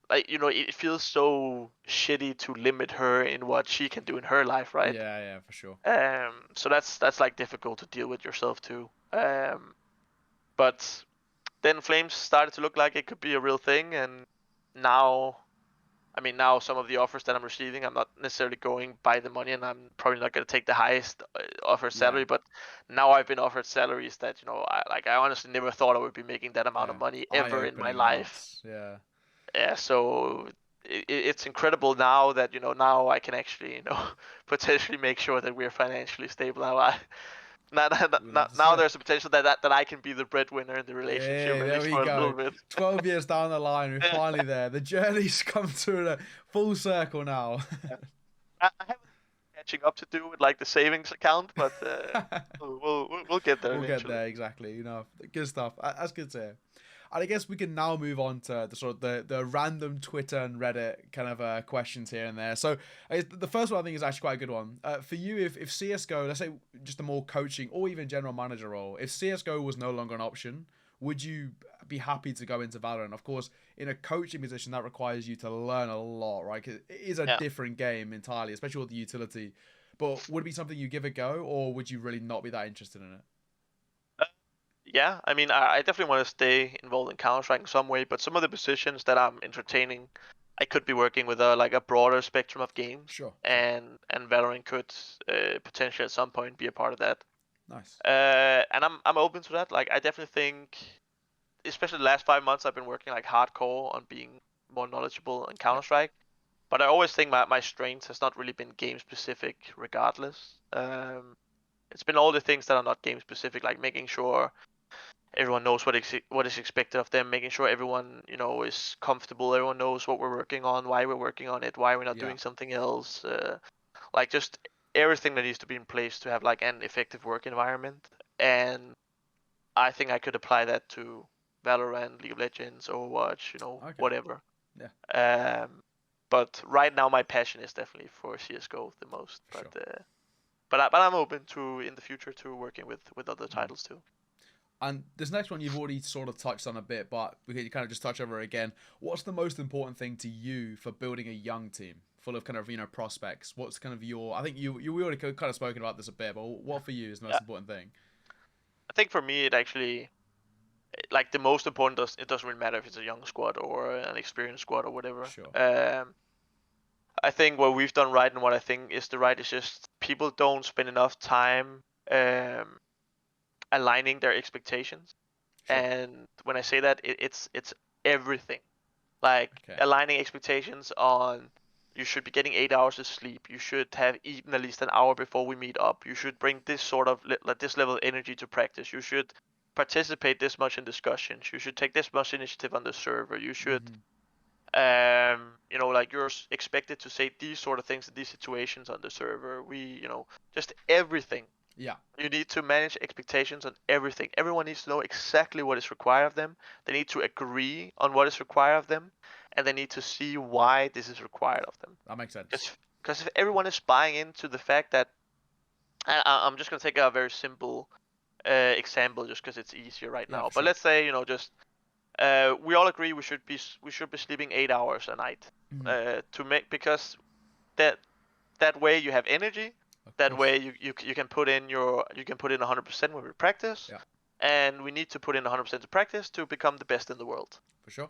like it feels so shitty to limit her in what she can do in her life, right? Yeah. Yeah. For sure. So that's like difficult to deal with yourself too. But then Flames started to look like it could be a real thing, and now now some of the offers that I'm receiving, I'm not necessarily going by the money, and I'm probably not going to take the highest offered Yeah. salary. But now I've been offered salaries that I honestly never thought I would be making that amount of Yeah. money ever in my Eye-opening life. amounts. Yeah. Yeah, so it's incredible now that now I can actually potentially make sure that we're financially stable. Now We'd love to now say. there's a potential that I can be the breadwinner in the relationship Hey, at there least we for a go. little bit. 12 years down the line, we're Yeah. finally there. The journey's come to a full circle now. I have catching up to do with like the savings account, but we'll get there We'll get eventually. there, exactly. Good stuff. That's good to hear. And I guess we can now move on to the sort of the random Twitter and Reddit kind of questions here and there. So I guess the first one I think is actually quite a good one. For you, if CSGO, let's say just a more coaching or even general manager role, if CSGO was no longer an option, would you be happy to go into Valorant? Of course, in a coaching position, that requires you to learn a lot, right? 'Cause it is a Yeah. different game entirely, especially with the utility. But would it be something you give a go, or would you really not be that interested in it? Uh, yeah, I definitely want to stay involved in Counter Strike in some way, but some of the positions that I'm entertaining I could be working with a broader spectrum of games, Sure. and Valorant could potentially at some point be a part of that. Nice. And I'm open to that. Like I definitely think, especially the last 5 months, I've been working like hardcore on being more knowledgeable in Counter Strike. But I always think my strength has not really been game specific, regardless. It's been all the things that are not game specific, like making sure everyone knows what is expected of them, making sure everyone is comfortable, everyone knows what we're working on, why we're working on it, why we're not doing something else, like just everything that needs to be in place to have like an effective work environment. And I think I could apply that to Valorant, League of Legends, Overwatch, whatever. Yeah. But right now my passion is definitely for CSGO the most. For But sure. but I'm open to in the future to working with other titles too. And this next one you've already sort of touched on a bit, but we can kind of just touch over it again. What's the most important thing to you for building a young team full of kind of prospects? What's kind of your? I think we already kind of spoken about this a bit, but what for you is the most important thing? I think for me it actually, like the most important, it doesn't really matter if it's a young squad or an experienced squad or whatever. Sure. I think what we've done right and what I think is the right is just people don't spend enough time aligning their expectations. Sure. And when I say that, it's everything. Like aligning expectations on, you should be getting 8 hours of sleep. You should have eaten at least an hour before we meet up. You should bring this sort of this level of energy to practice. You should participate this much in discussions. You should take this much initiative on the server. You should, like you're expected to say these sort of things in these situations on the server. Just everything. Yeah. You need to manage expectations on everything. Everyone needs to know exactly what is required of them. They need to agree on what is required of them, and they need to see why this is required of them. That makes sense. Because if everyone is buying into the fact that, I'm just gonna take a very simple example just because it's easier right now. But let's say we all agree we should be sleeping 8 hours a night because that way you have energy. That way you can put in 100% when we practice, and we need to put in 100% to practice to become the best in the world. For sure.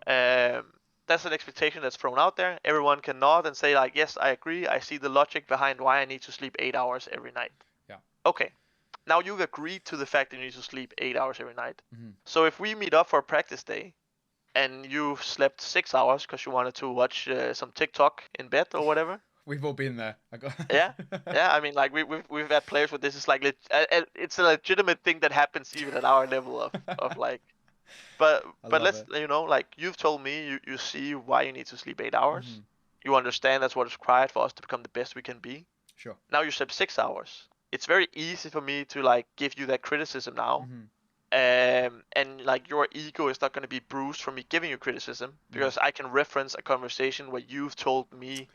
That's an expectation that's thrown out there. Everyone can nod and say like, yes, I agree. I see the logic behind why I need to sleep 8 hours every night. Yeah. Okay. Now you've agreed to the fact that you need to sleep 8 hours every night. So if we meet up for a practice day, and you slept 6 hours because you wanted to watch some TikTok in bed or whatever. We've all been there. Yeah. I mean, like we've had players where this is like it's a legitimate thing that happens even at our level of like. But let's like you've told me you see why you need to sleep 8 hours. You understand that's what is required for us to become the best we can be. Sure. Now you slept 6 hours. It's very easy for me to like give you that criticism now. And like your ego is not going to be bruised from me giving you criticism because I can reference a conversation where you've told me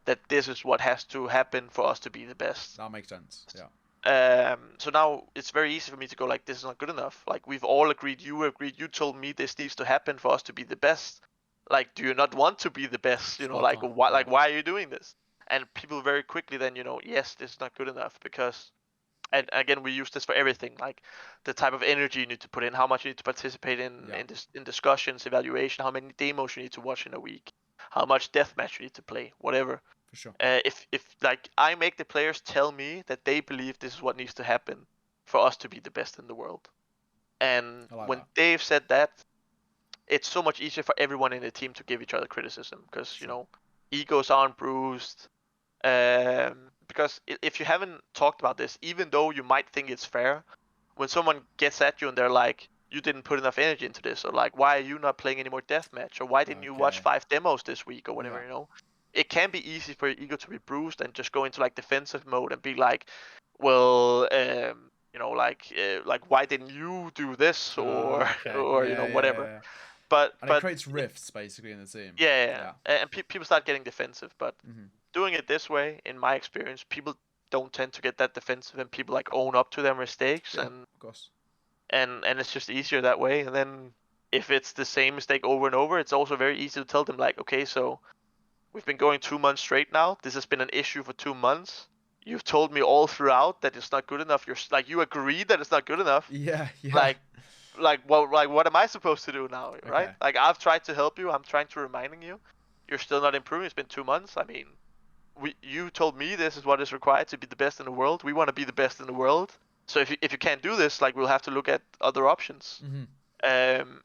that this is what has to happen for us to be the best. That makes sense. Yeah. So now it's very easy for me to go like, this is not good enough. Like we've all agreed, you told me this needs to happen for us to be the best. Like, do you not want to be the best? Why are you doing this? And people very quickly then, yes, this is not good enough because, and again, we use this for everything, like the type of energy you need to put in, how much you need to participate in discussions, evaluation, how many demos you need to watch in a week, how much deathmatch you need to play, whatever. For sure. If like I make the players tell me that they believe this is what needs to happen for us to be the best in the world, and when they've said that, it's so much easier for everyone in the team to give each other criticism because egos aren't bruised. Because if you haven't talked about this, even though you might think it's fair, when someone gets at you and they're like, you didn't put enough energy into this, or like, why are you not playing any more deathmatch, or why didn't you watch 5 demos this week, or whatever, it can be easy for your ego to be bruised and just go into like defensive mode and be like, well, like why didn't you do this, or whatever. Yeah. But it creates rifts basically in the team. Yeah. And people start getting defensive, but doing it this way, in my experience, people don't tend to get that defensive, and people like own up to their mistakes, and of course, and it's just easier that way. And then if it's the same mistake over and over, it's also very easy to tell them like, okay, so we've been going 2 months straight now. This has been an issue for 2 months. You've told me all throughout that it's not good enough. You agree that it's not good enough. Yeah. What am I supposed to do now, right? Like I've tried to help you. I'm trying to reminding you. you're still not improving. It's been 2 months. I mean, you told me this is what is required to be the best in the world. We want to be the best in the world. So if you can't do this, like we'll have to look at other options. Mm-hmm.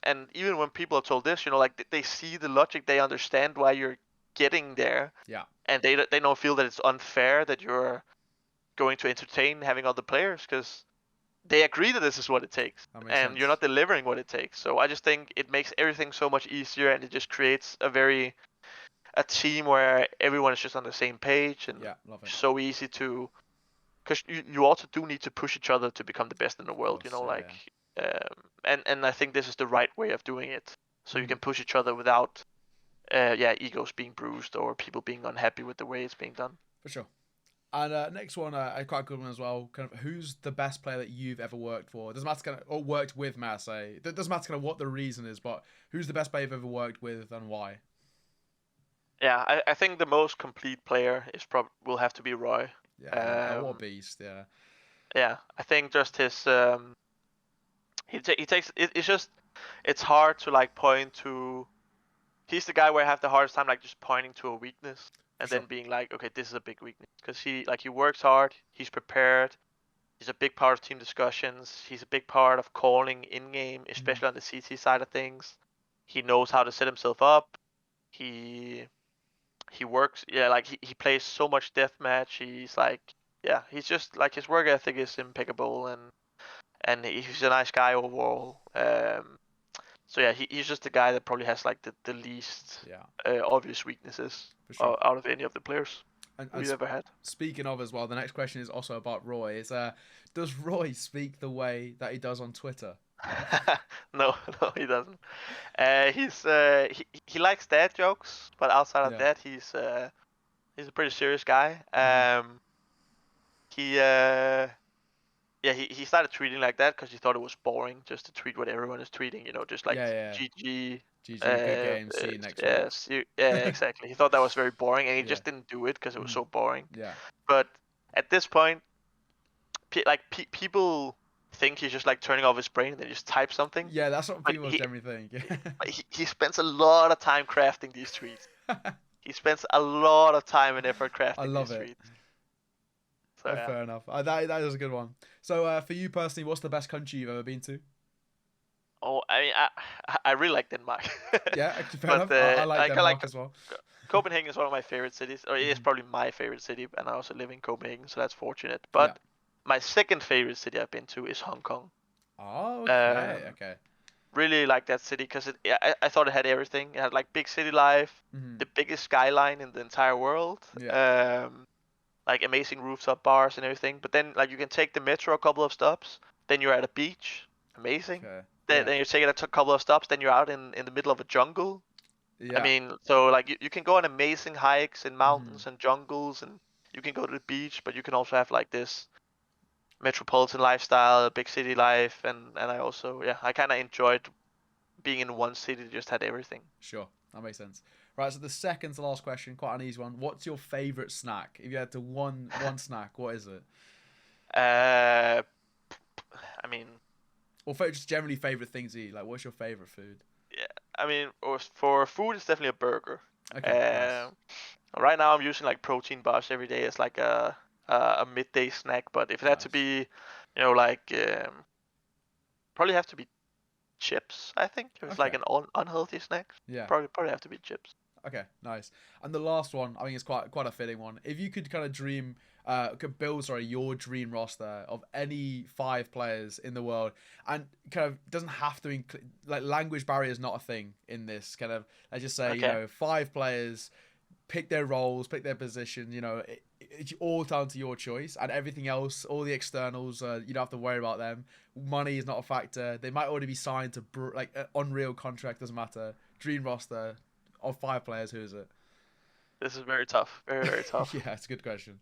And even when people are told this, like they see the logic, they understand why you're getting there. Yeah. And they don't feel that it's unfair that you're going to entertain having other players, because they agree that this is what it takes, That and makes sense. you're not delivering what it takes. So I just think it makes everything so much easier, and it just creates a team where everyone is just on the same page, and Yeah, love it. so easy to, because you also do need to push each other to become the best in the world, Course, and I think this is the right way of doing it. So you can push each other without egos being bruised or people being unhappy with the way it's being done. For sure. And next one, quite a good one as well. Kind of, who's the best player that you've ever worked for? Doesn't matter kind of, or worked with, may I say? It doesn't matter kind of what the reason is, but who's the best player you've ever worked with and why? Yeah, I think the most complete player will have to be Roy. Yeah, what a beast. Yeah. Yeah, I think just his he takes it, it's hard to like point to. He's the guy where I have the hardest time like just pointing to a weakness and sure. then being like, okay, this is a big weakness, because he works hard, he's prepared, he's a big part of team discussions, he's a big part of calling in game, especially on the CT side of things. He knows how to set himself up. He works, yeah, like he plays so much deathmatch. He's like, yeah, he's just like, his work ethic is impeccable, and he's a nice guy overall. So yeah, he's just the guy that probably has like the least obvious weaknesses out of any of the players we've ever had. Speaking of as well, the next question is also about Roy. Is does Roy speak the way that he does on Twitter? No, he doesn't. He likes dad jokes, but outside of that, he's a pretty serious guy. He started tweeting like that because he thought it was boring just to tweet what everyone is tweeting, just like GG. GG, good game, see you next week. Exactly. He thought that was very boring, and he just didn't do it because it was so boring. Yeah. But at this point, people think he's just like turning off his brain and then just type something. Yeah, that's what people generally think. He spends a lot of time crafting these tweets. He spends a lot of time and effort crafting these tweets. So, fair enough. That is a good one. So for you personally, what's the best country you've ever been to? Oh, I mean, I really like Denmark. Yeah, fair enough. I like Denmark as well. Copenhagen is one of my favorite cities, or it is probably my favorite city, and I also live in Copenhagen, so that's fortunate. But my second favorite city I've been to is Hong Kong. Oh, okay, okay. Really like that city because I thought it had everything. It had like big city life, the biggest skyline in the entire world, like amazing rooftop bars and everything. But then like you can take the metro a couple of stops, then you're at a beach, amazing. Okay. Then you take it a couple of stops, then you're out in the middle of a jungle. Yeah. I mean, so like you can go on amazing hikes in mountains and jungles, and you can go to the beach, but you can also have like this metropolitan lifestyle, big city life, and I also I kind of enjoyed being in one city that just had everything. Sure, that makes sense. Right, so the second to last question, quite an easy one. What's your favorite snack? If you had to one snack, what is it? I mean, or just generally favorite things to eat. Like, what's your favorite food? Yeah, I mean, for food, it's definitely a burger. Okay. Nice. Right now, I'm using like protein bars every day as like a midday snack. But if it had to be, probably have to be chips. I think if it's like an unhealthy snack. Yeah. Probably have to be chips. Okay, nice. And the last one, I think it's quite a fitting one. If you could kind of could build your dream roster of any 5 players in the world, and kind of doesn't have to like language barrier is not a thing in this kind of. Let's just say 5 players, pick their roles, pick their position. It's all down to your choice, and everything else, all the externals, you don't have to worry about them. Money is not a factor. They might already be signed to like an unreal contract. Doesn't matter. Dream roster of 5 players. Who is it? This is very tough. Very, very tough. Yeah, it's a good question.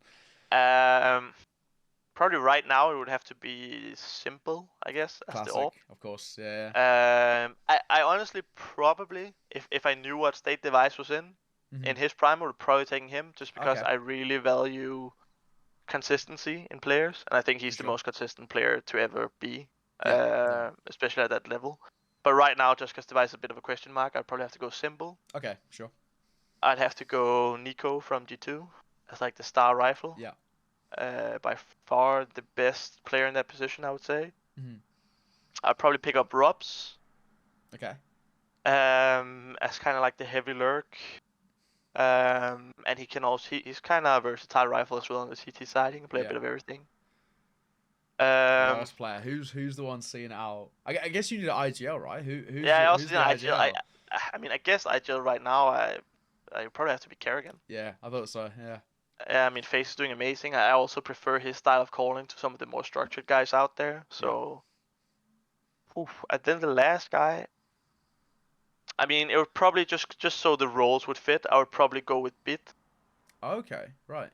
Probably right now it would have to be Simple, I guess, as Classic, the AWP. Of course, yeah. I honestly probably, if I knew what state Device was in his prime, I would probably taking him, just because I really value consistency in players, and I think he's the most consistent player to ever be, especially at that level. But right now, just because Device is a bit of a question mark, I'd probably have to go Simple. Okay, sure. I'd have to go Nico from G2 as like the star rifle. Yeah. By far the best player in that position, I would say. Mm-hmm. I'd probably pick up Robs. Okay. As kind of like the heavy lurk. And he can also he's kind of a versatile rifle as well on the CT side. He can play a bit of everything. Last player. Who's the one seeing it out? I guess you need an IGL, right? Who's I also who's need the an IGL? I mean, I guess IGL right now. I probably have to be Kerrigan. Yeah, I thought so. Yeah. I mean, Face is doing amazing. I also prefer his style of calling to some of the more structured guys out there. So, and then the last guy. I mean, it would probably just so the roles would fit. I would probably go with Bit. Okay. Right.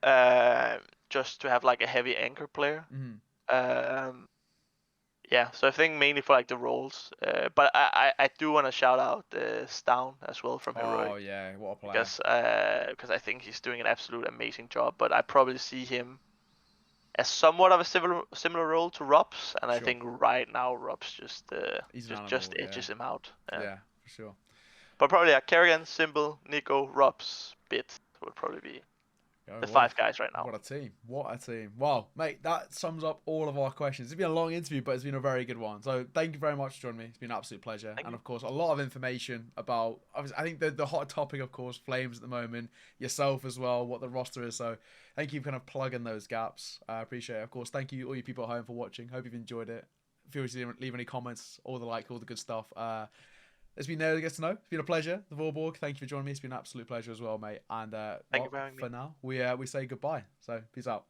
Just to have like a heavy anchor player. Mm-hmm. Yeah, so I think mainly for like the roles, but I do want to shout out Stown as well from Heroic. Oh yeah, what a player! Because I think he's doing an absolute amazing job. But I probably see him as somewhat of a similar role to Robs, and I think right now Robs just edges him out. Yeah, for sure. But probably Kerrigan, Symbol, Nico, Robs, Bit would probably be the 5 guys right now. What a team. What a team. Wow, mate, that sums up all of our questions. It's been a long interview, but it's been a very good one. So thank you very much for joining me. It's been an absolute pleasure. And of course, a lot of information about, I think the hot topic, of course, Flames at the moment, yourself as well, what the roster is. So thank you for kind of plugging those gaps. I appreciate it. Of course, thank you all you people at home for watching. Hope you've enjoyed it. Feel free to leave any comments, all the good stuff. It's been Ne0 Gets To Know. It's been a pleasure. Dvorborg, thank you for joining me. It's been an absolute pleasure as well, mate. And thank you for having me. For now, we say goodbye. So peace out.